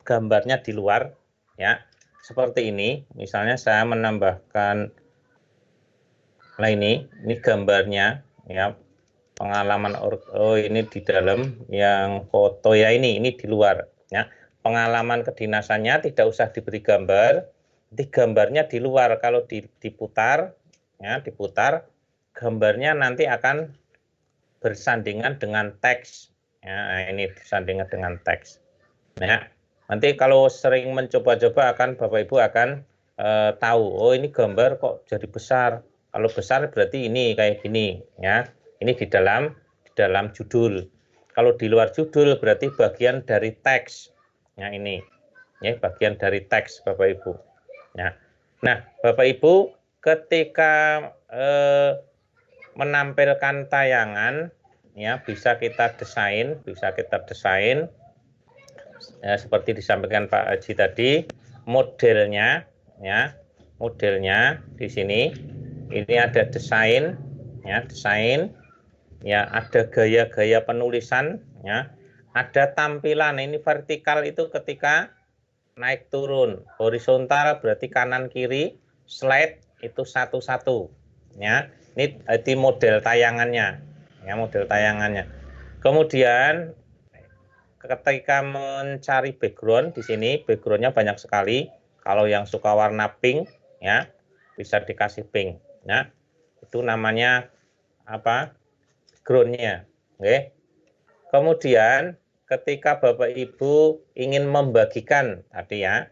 gambarnya di luar ya. Seperti ini, misalnya saya menambahkan ini gambarnya ya, pengalaman ini di dalam, yang foto ya ini di luar ya. Pengalaman kedinasannya tidak usah diberi gambar, nanti gambarnya di luar. Kalau diputar ya, gambarnya nanti akan bersandingan dengan teks ya. Nah, ini bersandingan dengan teks ya. Nanti kalau sering mencoba-coba Bapak Ibu akan tahu, oh ini gambar kok jadi besar. Kalau besar berarti ini kayak gini ya. Ini di dalam judul. Kalau di luar judul berarti bagian dari teks. Ya ini ya, bagian dari teks Bapak Ibu. Ya. Nah, Bapak Ibu ketika menampilkan tayangan ya, bisa kita desain ya, seperti disampaikan Pak Haji tadi, modelnya ya. Modelnya di sini. Ini ada desain ya, ada gaya-gaya penulisan ya, ada tampilan. Ini vertikal itu ketika naik turun, horizontal berarti kanan kiri, slide itu satu-satu ya. Ini model tayangannya ya, Kemudian ketika mencari background, di sini backgroundnya banyak sekali. Kalau yang suka warna pink ya, bisa dikasih pink. Nah, itu namanya backgroundnya. Oke. Kemudian ketika Bapak Ibu ingin membagikan tadi ya,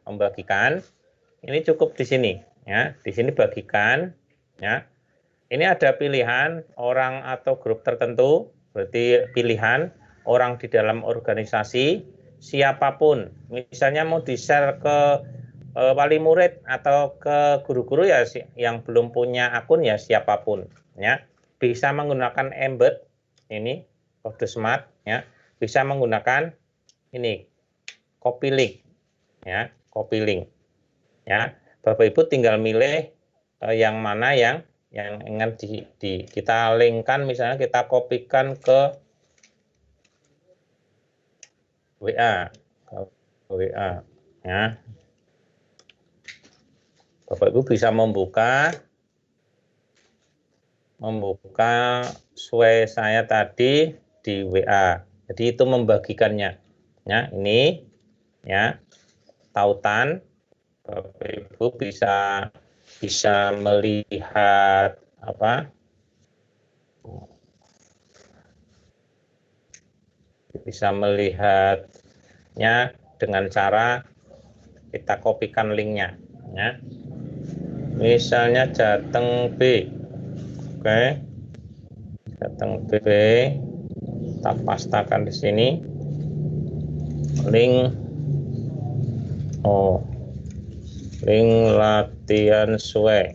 ini cukup di sini ya. Di sini bagikan ya. Ini ada pilihan orang atau grup tertentu, berarti pilihan orang di dalam organisasi, siapapun. Misalnya mau di-share ke wali murid atau ke guru-guru ya, yang belum punya akun ya siapapun ya, bisa menggunakan embed ini kode smart ya, bisa menggunakan ini copy link ya, Bapak Ibu tinggal milih yang mana yang ingin kita linkkan. Misalnya kita kopikan ke WA ya. Bapak Ibu bisa membuka sesuai saya tadi di WA. Jadi itu membagikannya. Ya, ini ya tautan. Bapak Ibu bisa melihat bisa melihatnya dengan cara kita kopikan linknya ya. Misalnya Jateng B. Oke. Jateng B. Kita pastakan di sini. Link Link latihan suwe.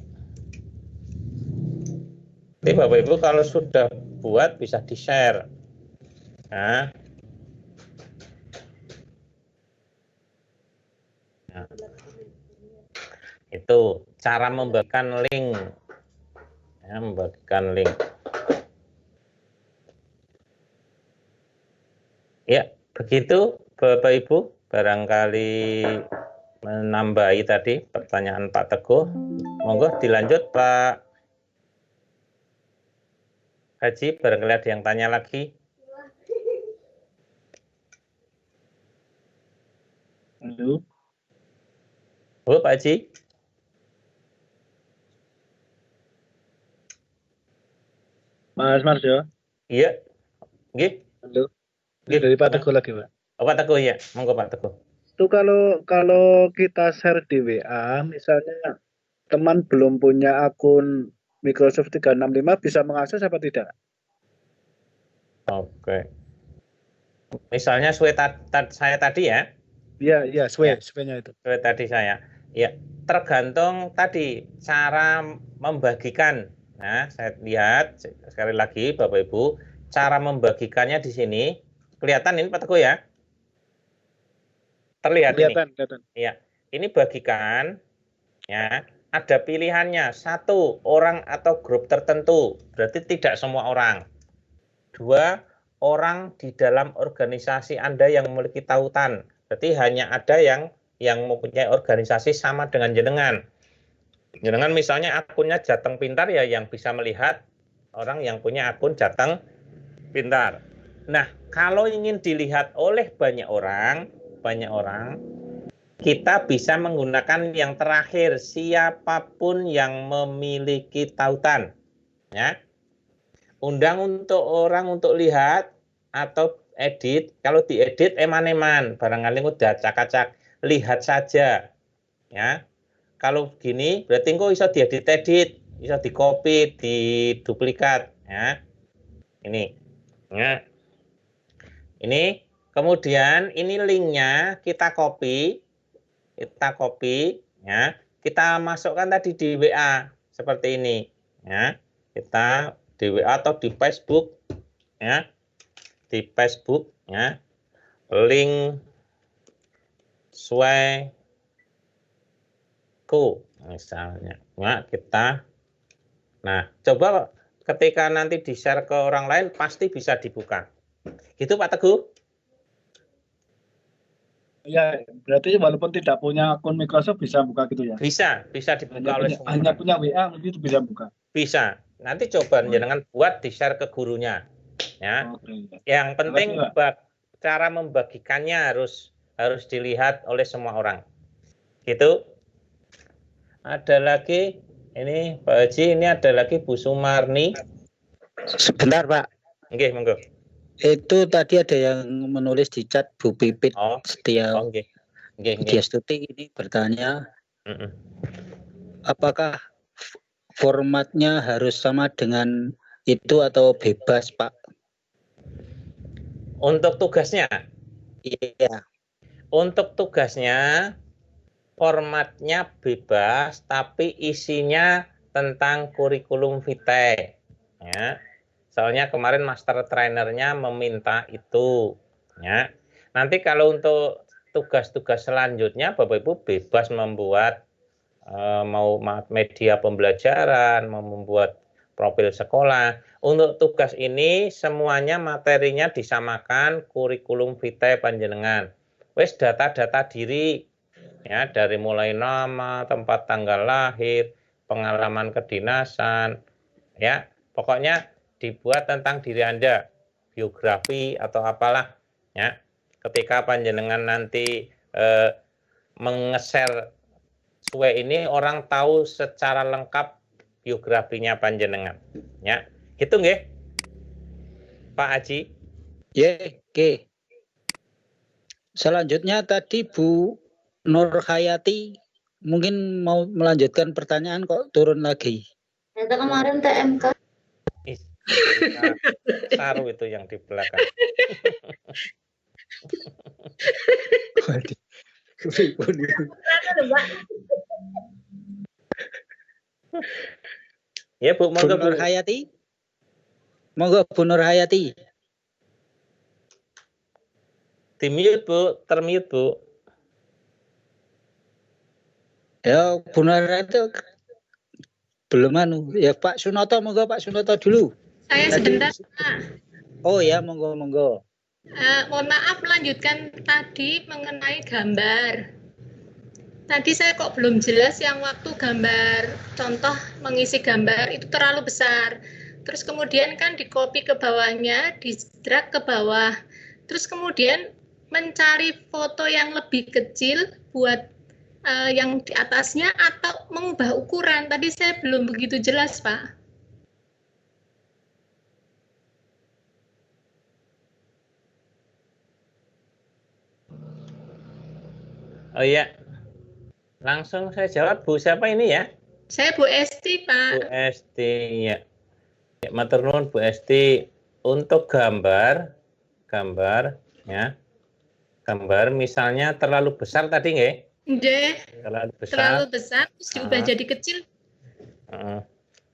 Jadi Bapak Ibu kalau sudah buat bisa di-share. Nah. Itu cara membagikan link. Ya, membagikan link. Ya, begitu Bapak Ibu. Barangkali menambahi tadi pertanyaan Pak Teguh. Monggo dilanjut Pak Haji, barangkali ada yang tanya lagi. Halo. Pak Haji. Mas Marsyo. Iya. Nggih. Halo. Ini dari Pak Teguh lagi, Pak. Oh, Pak Teguh ya. Monggo Pak Teguh. Itu kalau kita share di WA, misalnya teman belum punya akun Microsoft 365 bisa mengakses apa tidak? Oke. Misalnya saya tadi ya. Iya, swenya itu. Suwe tadi saya. Ya, tergantung tadi cara membagikan. Nah, saya lihat sekali lagi Bapak Ibu, cara membagikannya di sini kelihatan ini Pak Teguh ya. Terlihat kelihatan. Iya. Ini bagikan ya. Ada pilihannya, 1 orang atau grup tertentu, berarti tidak semua orang. 2 orang di dalam organisasi Anda yang memiliki tautan, berarti hanya ada yang mempunyai organisasi sama dengan jenengan. Jenengan misalnya akunnya Jateng Pintar ya, yang bisa melihat orang yang punya akun Jateng Pintar. Nah, kalau ingin dilihat oleh banyak orang, kita bisa menggunakan yang terakhir, siapapun yang memiliki tautan. Ya. Undang untuk orang untuk lihat atau edit. Kalau diedit eman-eman, barangkali udah acak-acak, lihat saja. Ya. Kalau gini berarti kok bisa diedit-edit, bisa di-copy, diduplikat, ya. Ini. Ya. Ini kemudian ini linknya kita copy, ya. Kita masukkan tadi di WA seperti ini, ya. Kita di WA atau di Facebook, ya. Di Facebook, ya. Link Suweku misalnya. Nah, coba ketika nanti di-share ke orang lain pasti bisa dibuka. Gitu Pak Teguh? Ya, berarti walaupun tidak punya akun Microsoft bisa buka gitu ya? Bisa dibuka oleh semua. Hanya punya WA itu bisa buka? Bisa. Nanti coba jangan buat di-share ke gurunya. Ya. Oke. Yang penting cara membagikannya harus dilihat oleh semua orang. Gitu. Ada lagi ini Pak Haji, ini ada lagi Bu Sumarni. Sebentar Pak. Nggih, monggo. Itu tadi ada yang menulis di chat Bu Pipit Setia Stuti ini bertanya, apakah formatnya harus sama dengan itu atau bebas Pak? Untuk tugasnya? Iya. Untuk tugasnya formatnya bebas, tapi isinya tentang kurikulum vitae. Ya. Soalnya kemarin master trainernya meminta itu. Ya. Nanti kalau untuk tugas-tugas selanjutnya, Bapak Ibu bebas membuat mau media pembelajaran, mau membuat profil sekolah. Untuk tugas ini semuanya materinya disamakan kurikulum vitae panjenengan. Wes data-data diri, ya, dari mulai nama, tempat tanggal lahir, pengalaman kedinasan, ya, pokoknya dibuat tentang diri Anda, biografi atau apalah, ya. Ketika panjenengan nanti meng-share Suwe ini, orang tahu secara lengkap biografinya panjenengan, ya. Gitu nggih, Pak Haji? Oke. Selanjutnya tadi Bu Nur Hayati mungkin mau melanjutkan pertanyaan kok turun lagi. Ternyata kemarin TMK. Saru itu yang di belakang. Ya Bu, Bu monggo Bu. Nur Hayati. Monggo Bu Nur Hayati. Di-mute Bu, termute Bu. Ya Bu Nur Hayati belum anu. Ya Pak Sunoto, monggo Pak Sunoto dulu. Saya Tadi- sebentar, Pak. Oh ya, monggo. Mohon maaf melanjutkan tadi mengenai gambar. Tadi saya kok belum jelas yang waktu gambar, contoh mengisi gambar itu terlalu besar. Terus kemudian kan di copy ke bawahnya, di drag ke bawah. Terus kemudian mencari foto yang lebih kecil buat yang di atasnya atau mengubah ukuran. Tadi saya belum begitu jelas, Pak. Oh iya. Langsung saya jawab Bu, siapa ini ya? Saya Bu Esti, Pak. Bu Esti ya. Ya, matur nuwun Bu Esti. Untuk gambar ya. Gambar misalnya terlalu besar tadi nggih? Nggih, Terlalu besar. terus diubah jadi kecil.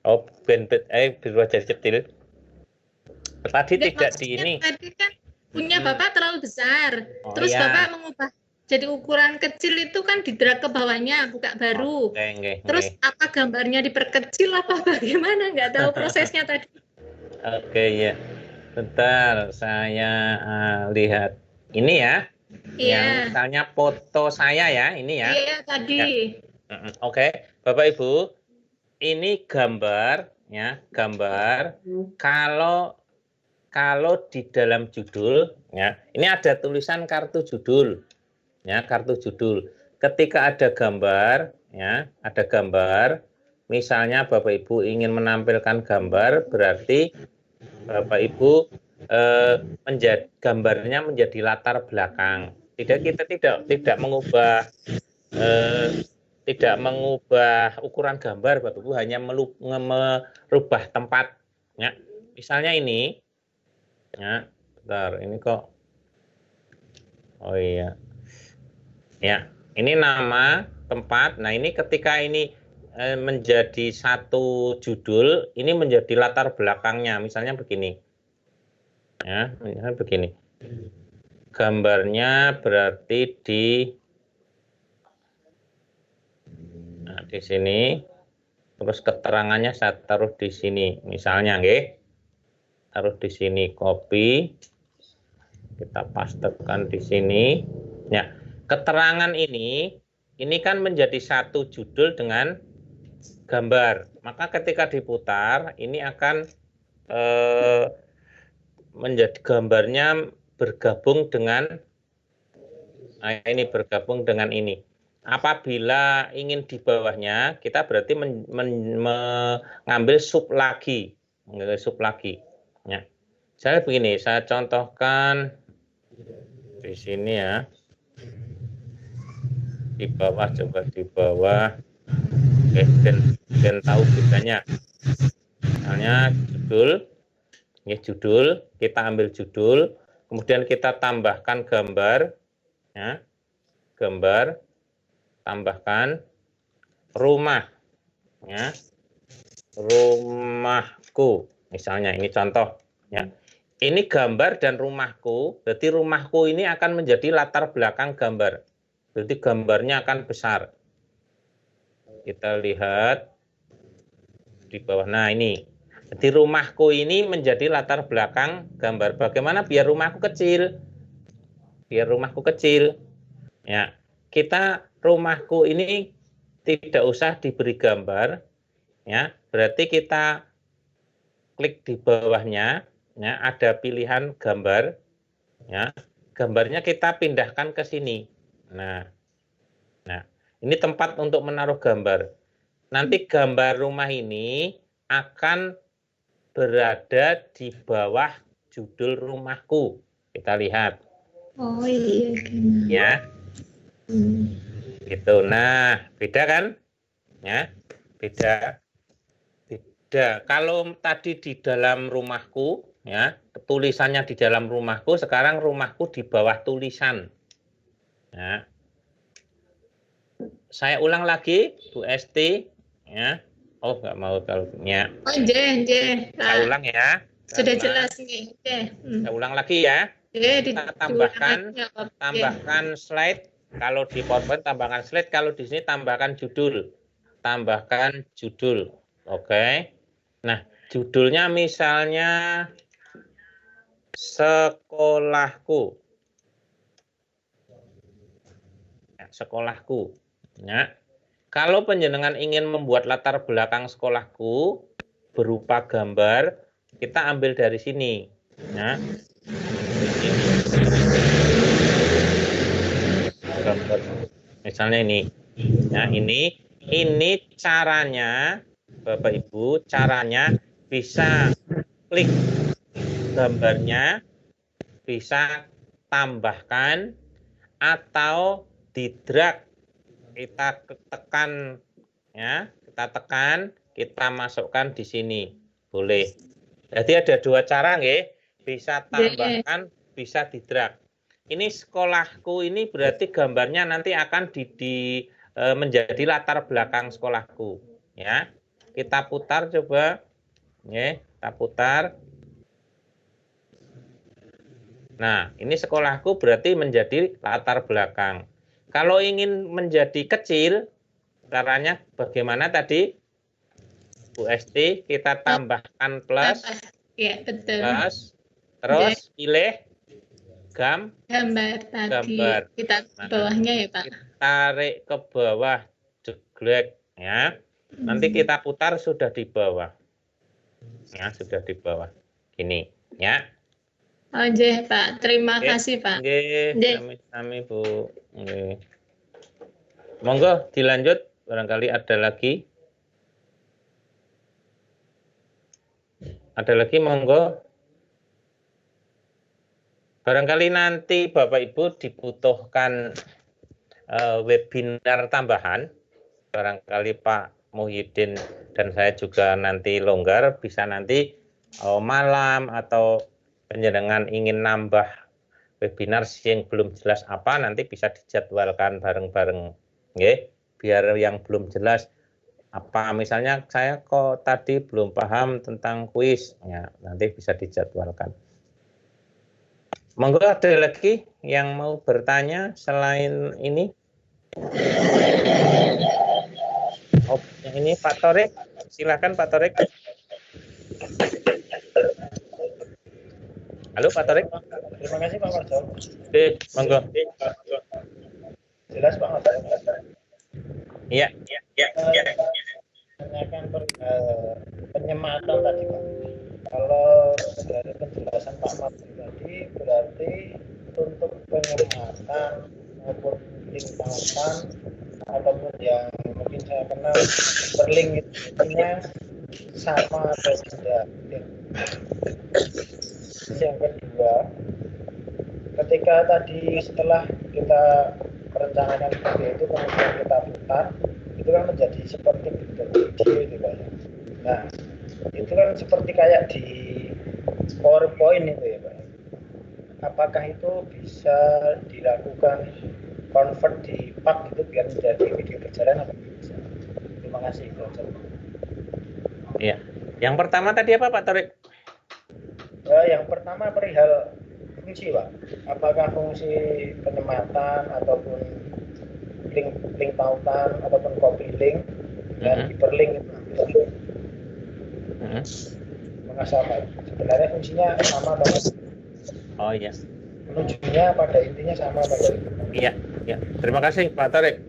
Oh, berubah jadi kecil. Tadi Nggak, tidak di maksudnya ini. Tadi kan punya Bapak terlalu besar. Oh, Terus iya. Bapak mengubah jadi ukuran kecil itu kan di drag ke bawahnya, buka baru. Nggih. Terus apa gambarnya diperkecil apa bagaimana? Nggak tahu prosesnya tadi. Oke ya. Bentar, saya lihat ini ya. Yang Iya. misalnya foto saya ya, ini ya. Iya tadi. Ya. Oke, Bapak Ibu, ini gambar ya, gambar. Kalau di dalam judul ya, ini ada tulisan kartu judul. Ya, kartu judul. Ketika ada gambar ya, ada gambar, misalnya Bapak Ibu ingin menampilkan gambar, berarti Bapak Ibu gambarnya menjadi latar belakang. Kita tidak mengubah ukuran gambar, Bapak Ibu, hanya merubah tempat. Ya. Misalnya ini, ya, bentar, ini kok. Oh iya, ya, ini nama tempat. Nah, ini ketika ini menjadi satu judul, ini menjadi latar belakangnya. Misalnya begini. Ya, misalnya begini. Gambarnya berarti di sini. Terus keterangannya saya taruh di sini. Misalnya, nggih. Taruh di sini, copy. Kita pastekan di sini. Ya, keterangan ini kan menjadi satu judul dengan gambar. Maka ketika diputar, ini akan menjadi gambarnya bergabung dengan ini. Apabila ingin di bawahnya, kita berarti mengambil sub lagi. Ya. Saya begini, saya contohkan di sini ya. Di bawah, coba di bawah. Oke, dan tahu bedanya. Misalnya judul, kita ambil judul, kemudian kita tambahkan gambar, ya, gambar, tambahkan rumah, ya, rumahku, misalnya ini contoh, ya, ini gambar dan rumahku, berarti rumahku ini akan menjadi latar belakang gambar, berarti gambarnya akan besar. Kita lihat di bawah, nah ini. Jadi rumahku ini menjadi latar belakang gambar. Bagaimana biar rumahku kecil? Biar rumahku kecil. Ya, kita rumahku ini tidak usah diberi gambar. Ya, berarti kita klik di bawahnya. Ya, ada pilihan gambar. Ya, gambarnya kita pindahkan ke sini. Nah, ini tempat untuk menaruh gambar. Nanti gambar rumah ini akan berada di bawah judul rumahku. Kita lihat. Oh iya. Ya. Gitu. Nah, beda kan? Ya. Beda. Kalau tadi di dalam rumahku, ya, tulisannya di dalam rumahku, sekarang rumahku di bawah tulisan. Ya. Saya ulang lagi, Bu Esti, ya. Oh, nggak mau tahunya. Oh, nggih. Saya ulang ya. Sudah jelas nih. Oke. Saya ulang lagi ya. Kita tambahkan slide. Kalau di PowerPoint tambahkan slide, kalau di sini tambahkan judul. Tambahkan judul. Oke. Nah, judulnya misalnya sekolahku. Ya, sekolahku. Ya. Kalau penjenengan ingin membuat latar belakang sekolahku berupa gambar, kita ambil dari sini. Ya. Gambar. Misalnya ini. Ya, ini caranya Bapak Ibu, caranya bisa klik gambarnya, bisa tambahkan atau di-drag. Kita tekan ya, kita masukkan di sini. Boleh. Jadi ada dua cara nggih, bisa tambahkan, bisa di-drag. Ini sekolahku ini berarti gambarnya nanti akan menjadi latar belakang sekolahku ya. Kita putar coba. Ya, kita putar. Nah, ini sekolahku berarti menjadi latar belakang. Kalau ingin menjadi kecil, caranya bagaimana tadi? Bu Esti, kita tambahkan plus. Ya, betul. Plus, terus pilih gambar tadi. Gambar. Kita ke bawahnya ya, Pak. Tarik ke bawah, jeglek ya. Nanti kita putar sudah di bawah. Ya, sudah di bawah. Gini, ya. Oh, nggih, Pak. Terima kasih, Pak. Nggih, sami-sami, Bu. Nggih. Monggo dilanjut, barangkali ada lagi. Ada lagi, monggo. Barangkali nanti Bapak Ibu dibutuhkan webinar tambahan. Barangkali Pak Muhyiddin dan saya juga nanti longgar, bisa nanti malam atau penjenengan ingin nambah webinar yang belum jelas apa, nanti bisa dijadwalkan bareng-bareng. Nggih, biar yang belum jelas apa, misalnya saya kok tadi belum paham tentang kuis, ya nanti bisa dijadwalkan. Monggo ada lagi yang mau bertanya selain ini? Oh, yang ini Pak Torik, silakan Pak Torik. Halo Pak Torik. Terima kasih Pak Marjo. Oke, monggo. Jelas Pak Marjo. Iya. Tanyakan penyematan tadi Pak. Kalau dari penjelasan Pak Marjo tadi berarti untuk penyematan maupun link tautan ataupun yang mungkin saya kenal berlink itu sama atau tidak. Yang kedua, ketika tadi setelah kita merencanakan seperti itu kemudian kita putar, itu kan menjadi seperti video itu Pak. Nah, itu kan seperti kayak di PowerPoint itu ya Pak. Apakah itu bisa dilakukan convert di part itu biar menjadi video berjalan atau bisa? Terima kasih Pak. Iya. Yang pertama tadi apa Pak Torik? Yang pertama perihal fungsi Pak. Apakah fungsi penyematan ataupun link tautan ataupun copy link dan hyperlink itu sama. Sebenarnya fungsinya sama banget. Oh iya. Menujunya pada intinya sama pada itu. Iya. Terima kasih Pak Torik.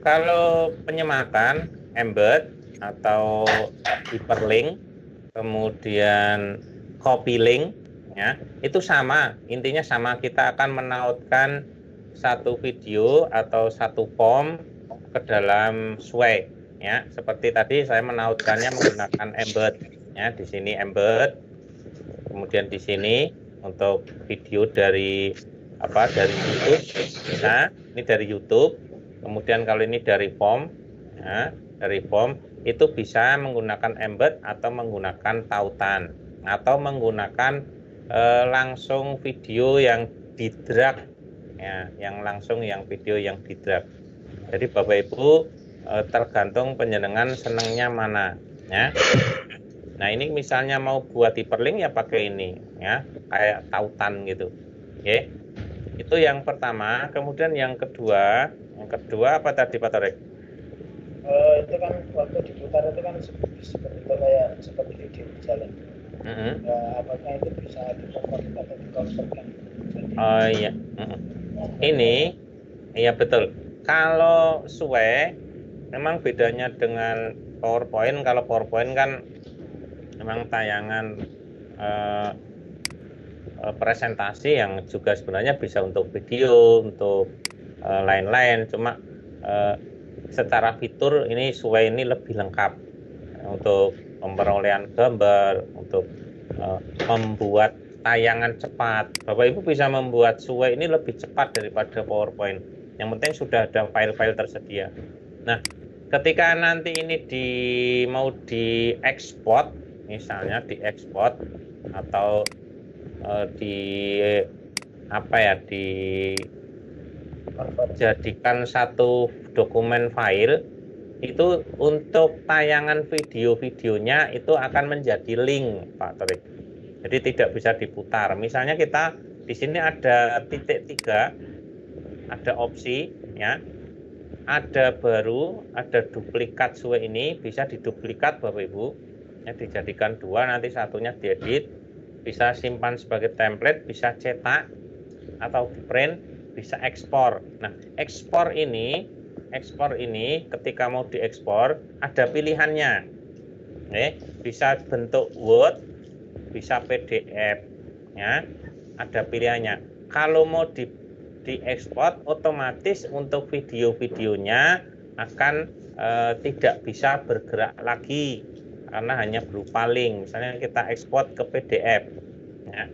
Kalau penyematan, embed atau hyperlink, kemudian copy link, ya itu sama. Intinya sama. Kita akan menautkan satu video atau satu form ke dalam Sway. Ya, seperti tadi saya menautkannya menggunakan embed. Ya, di sini embed. Kemudian di sini untuk video dari YouTube. Nah, ini dari YouTube. Kemudian kalau ini dari form, ya, dari form itu bisa menggunakan embed atau menggunakan tautan atau menggunakan langsung video yang di-drag, ya, yang langsung yang video yang di-drag. Jadi Bapak Ibu tergantung panjenengan senengnya mana, ya. Nah, ini misalnya mau buat hyperlink ya pakai ini, ya, kayak tautan gitu. Oke. Itu yang pertama. Kemudian yang kedua apa tadi Pak Torik? Itu kan waktu diputar itu kan seperti video berjalan. Apakah itu bisa dikonvert atau dikonvertkan? Oh iya. Ini iya betul. Kalau suwe memang bedanya dengan PowerPoint. Kalau PowerPoint kan memang tayangan presentasi yang juga sebenarnya bisa untuk video, untuk lain-lain. Cuma secara fitur ini suwe ini lebih lengkap untuk pemrolehan gambar, untuk membuat tayangan cepat. Bapak Ibu bisa membuat suwe ini lebih cepat daripada PowerPoint. Yang penting sudah ada file-file tersedia. Nah, ketika nanti ini mau diekspor, misalnya diekspor atau dijadikan satu dokumen file, itu untuk tayangan video-videonya itu akan menjadi link, Pak Torik. Jadi tidak bisa diputar. Misalnya kita di sini ada titik 3, ada opsi, ya. Ada duplikat suwe ini, bisa diduplikat Bapak Ibu, ya, dijadikan 2, nanti satunya diedit, bisa simpan sebagai template, bisa cetak atau print, bisa ekspor. Nah, ekspor ini ketika mau diekspor ada pilihannya. Bisa bentuk Word, bisa PDF, ya. Ada pilihannya. Kalau mau diekspor, otomatis untuk video-videonya akan tidak bisa bergerak lagi karena hanya berupa link. Misalnya kita ekspor ke PDF, ya.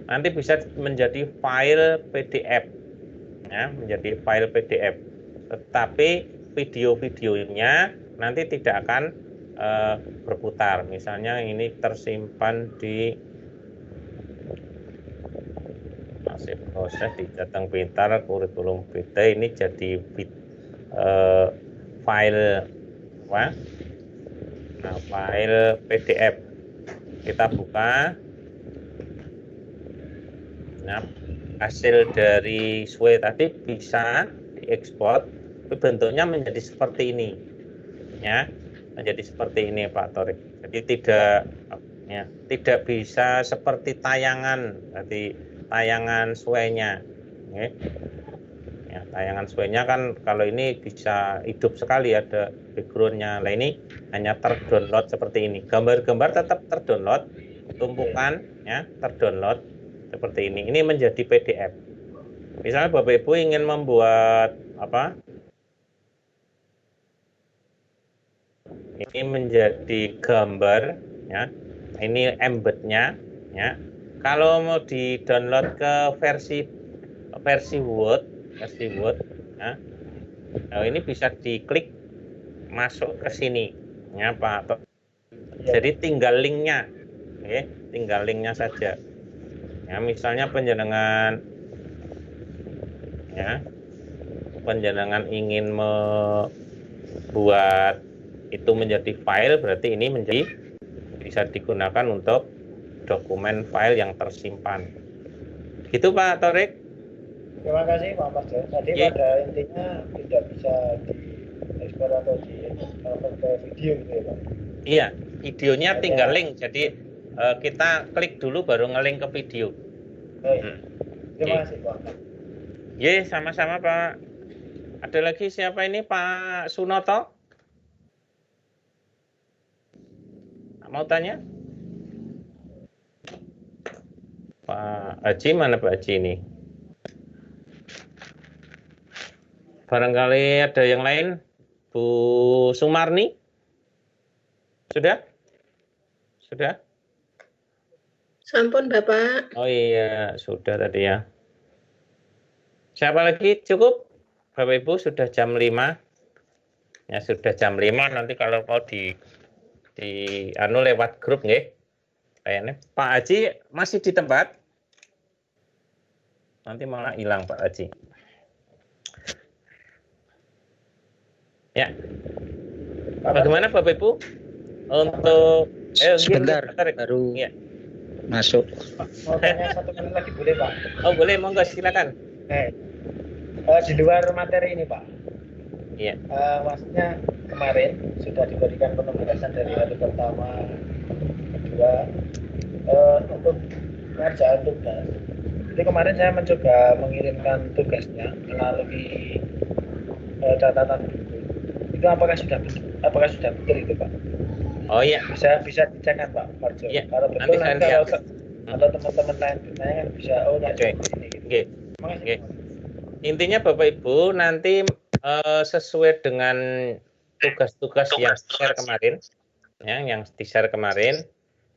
Nanti bisa menjadi file PDF, ya, menjadi file PDF. Tetapi video-videonya nanti tidak akan berputar. Misalnya ini tersimpan di masih proses di Jateng Pintar kurikulum PT, ini jadi file apa? Nah, file PDF. Kita buka. Nah, hasil dari suwe tadi bisa diekspor, bentuknya menjadi seperti ini, ya, menjadi seperti ini Pak Torik. Jadi tidak bisa seperti tayangan, berarti tayangan suwenya, ya, tayangan suwenya kan kalau ini bisa hidup sekali, ada backgroundnya. Nah, ini hanya terdownload seperti ini. Gambar-gambar tetap terdownload, tumpukan, ya, terdownload seperti ini. Ini menjadi PDF. Misalnya Bapak Ibu ingin membuat apa? Ini menjadi gambar, ya. Ini embednya, ya. Kalau mau di-download ke versi Word, ya. Nah, ini bisa diklik masuk ke sini, ya Pak. Jadi tinggal linknya, tinggal linknya saja. Ya, misalnya panjenengan ingin membuat itu menjadi file, berarti ini bisa digunakan untuk dokumen file yang tersimpan. Gitu Pak Torik. Terima kasih Pak Marjo. Tadi pada intinya tidak bisa diekspor atau dikonvert ke video gitu ya Pak? Iya, videonya tinggal link. Jadi kita klik dulu baru ngelink ke video. Terima kasih Pak. Sama-sama Pak. Ada lagi siapa ini, Pak Sunoto? Mau tanya? Pak Haji, mana Pak Haji ini? Barangkali ada yang lain? Bu Sumarni? Sudah? Sudah? Sampun Bapak. Oh iya, sudah tadi ya. Siapa lagi? Cukup? Bapak Ibu sudah jam 5. Ya sudah jam 5, nanti kalau mau di lewat grup nggih. Kayaknya Pak Haji masih di tempat. Nanti malah hilang Pak Haji. Ya. Bagaimana Bapak Ibu? Untuk Sebentar, Tarik. baru Ya. masuk. Mau tanya 1 menit lagi boleh Pak? Oh boleh, monggo silakan. Di luar materi ini Pak. Iya. Maksudnya kemarin sudah diberikan penugasan dari hari pertama, kedua, untuk pengerjaan tugas. Jadi kemarin saya mencoba mengirimkan tugasnya melalui catatan buku. Itu apakah sudah betul itu Pak? Oh iya. Bisa dicek kan Pak Marjo? Iya. Kalau betul Nanti nanti saya kalau teman-teman lain bertanya kan bisa Oke. ini gitu. Oke. Makasih. Oke. Intinya Bapak Ibu nanti sesuai dengan tugas-tugas yang di-share kemarin, ya, yang di-share kemarin,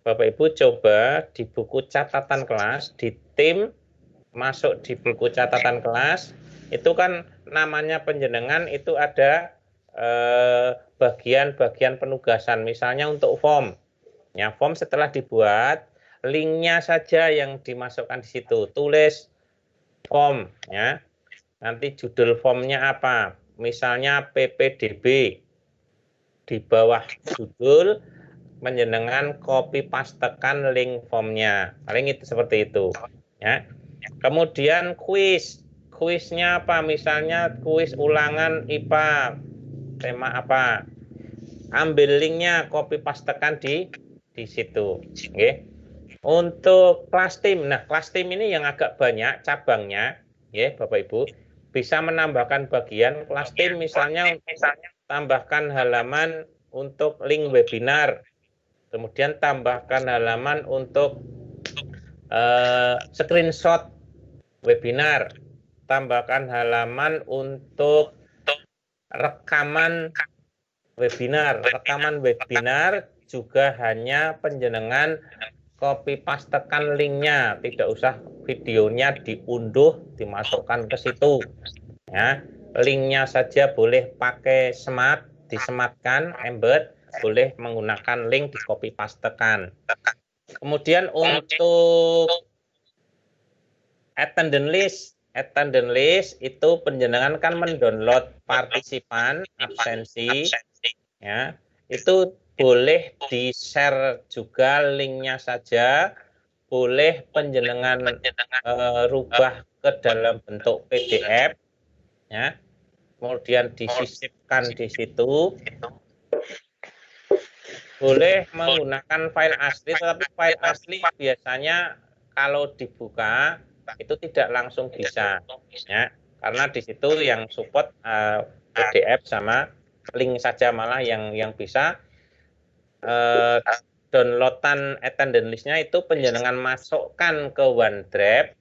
Bapak Ibu coba di buku catatan kelas, di tim masuk di buku catatan kelas, itu kan namanya penjenengan itu ada bagian-bagian penugasan, misalnya untuk form. Ya, form setelah dibuat, linknya saja yang dimasukkan di situ, tulis form, ya. Nanti judul formnya apa? Misalnya PPDB. Di bawah judul menjenengan copy pastekan link formnya. Paling itu seperti itu. Ya. Kemudian kuis. Kuisnya apa? Misalnya kuis ulangan IPA. Tema apa? Ambil linknya, copy pastekan di situ. Oke. Untuk kelas tim. Nah, kelas tim ini yang agak banyak cabangnya, ya Bapak Ibu. Bisa menambahkan bagian kelas tim, misalnya tambahkan halaman untuk link webinar, kemudian tambahkan halaman untuk screenshot webinar, tambahkan halaman untuk rekaman webinar. Rekaman webinar juga hanya penjenengan copy pastekan linknya, tidak usah videonya diunduh, dimasukkan ke situ. Ya, linknya saja boleh pakai smart, disematkan, embed, boleh menggunakan link di copy pastekan. Kemudian untuk attendance list itu penjenengan kan mendownload partisipan absensi, ya, itu boleh di-share juga linknya saja, boleh penjenengan rubah ke dalam bentuk PDF, ya, kemudian disisipkan di situ. Boleh menggunakan file asli, tetapi file asli biasanya kalau dibuka itu tidak langsung bisa, ya, karena di situ yang support PDF sama link saja malah yang bisa. Downloadan attendance list-nya itu penjenengan masukkan ke OneDrive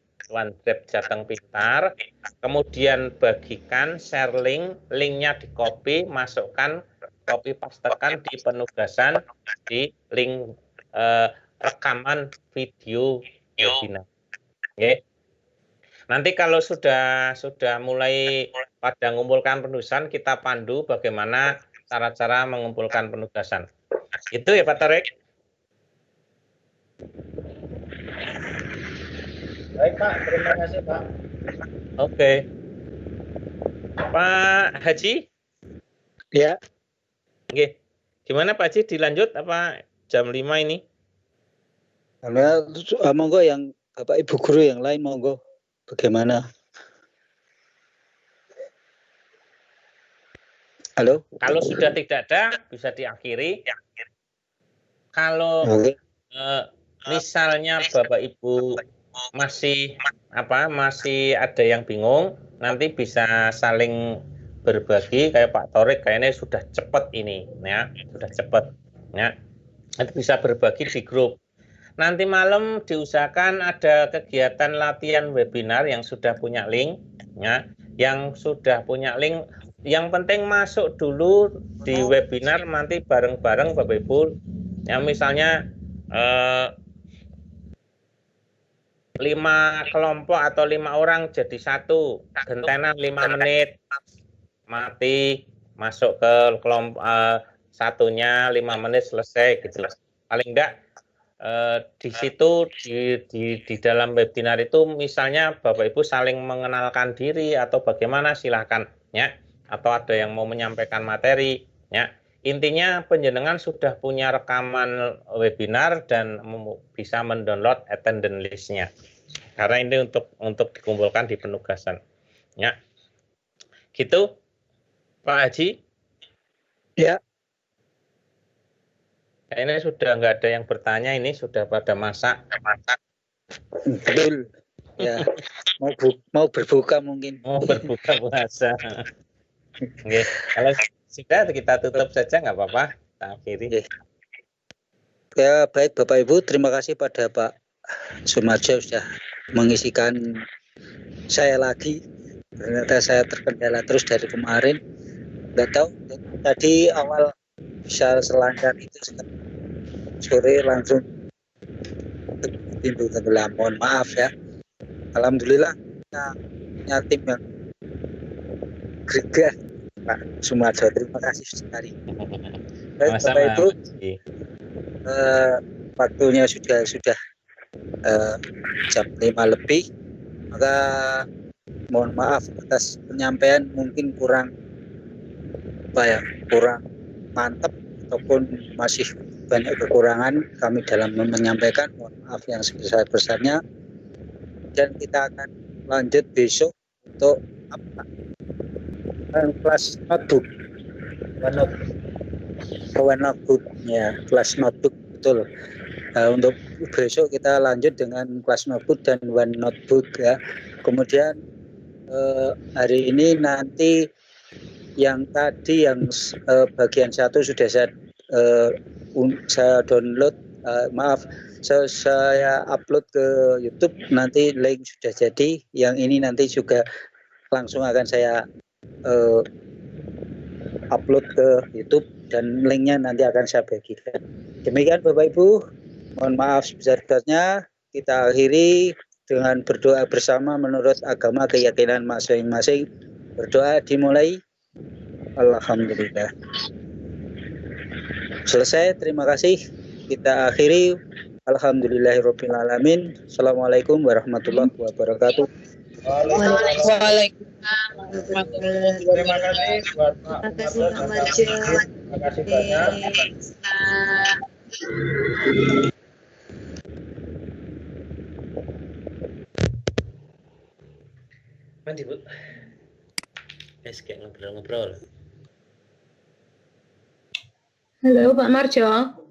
Jateng Pintar, kemudian bagikan, share link, linknya di copy, masukkan, copy pastekan di penugasan di link rekaman video webinar. Okay. Nanti kalau sudah mulai pada mengumpulkan penugasan, kita pandu bagaimana cara-cara mengumpulkan penugasan. Itu ya Pak Tarik. Baik Pak, terima kasih Pak. Oke. Pak Haji? Ya. Oke. Gimana Pak Haji, dilanjut apa jam 5 ini? Monggo yang Bapak Ibu guru yang lain monggo. Bagaimana? Halo? Kalau sudah tidak ada, bisa diakhiri. Kalau misalnya Bapak Ibu masih ada yang bingung, nanti bisa saling berbagi kayak Pak Torik, kayaknya sudah cepat ini, ya, sudah cepat, ya. Nanti bisa berbagi di grup. Nanti malam diusahakan ada kegiatan latihan webinar yang sudah punya link, ya, yang sudah punya link. Yang penting masuk dulu di webinar, nanti bareng-bareng Bapak Ibu, ya, misalnya 5 kelompok atau 5 orang jadi satu, gentenan 5 menit, mati, masuk ke kelompok satunya 5 menit selesai gitu. Paling enggak di situ di dalam webinar itu misalnya Bapak Ibu saling mengenalkan diri atau bagaimana, silahkan, ya, atau ada yang mau menyampaikan materi, ya, Intinya penjenengan sudah punya rekaman webinar dan bisa mendownload attendance list-nya. Karena ini untuk dikumpulkan di penugasan. Ya. Gitu, Pak Haji? Ya. Ini sudah nggak ada yang bertanya, ini sudah pada masak. Betul. Ya. Mau berbuka mungkin. Mau berbuka puasa. Oke, kalau sudah kita tutup saja nggak apa-apa. Kita akhiri. Ya, baik Bapak Ibu, terima kasih pada Pak Sumarjo sudah mengisikan saya lagi. Ternyata saya terkendala terus dari kemarin. Nggak tahu, tadi awal bisa selancar itu sore langsung pintu tenggelam. Mohon maaf ya. Alhamdulillah kita punya tim yang greget. Pak Sumarjo, terima kasih sekali. Baik Bapak Ibu, waktunya sudah jam 5 lebih, maka mohon maaf atas penyampaian mungkin kurang mantap ataupun masih banyak kekurangan kami dalam menyampaikan. Mohon maaf yang sebesar-besarnya, dan kita akan lanjut besok untuk kelas notebook, ya, kelas notebook, betul. Untuk besok kita lanjut dengan kelas notebook dan one notebook ya. Kemudian hari ini nanti yang tadi yang bagian 1 sudah saya download, saya upload ke YouTube, nanti link sudah jadi. Yang ini nanti juga langsung akan saya upload ke YouTube dan linknya nanti akan saya bagikan. Demikian Bapak Ibu, mohon maaf sebesar-besarnya. Kita akhiri dengan berdoa bersama menurut agama keyakinan masing-masing. Berdoa dimulai. Alhamdulillah. Selesai, terima kasih. Kita akhiri. Alhamdulillahirrahmanirrahim. Assalamualaikum warahmatullahi wabarakatuh. Waalaikumsalam. Terima kasih buat Pak Marjo. Terima kasih banyak. Mandi Bu. Kayak ngobrol-ngobrol. Halo Pak Marjo.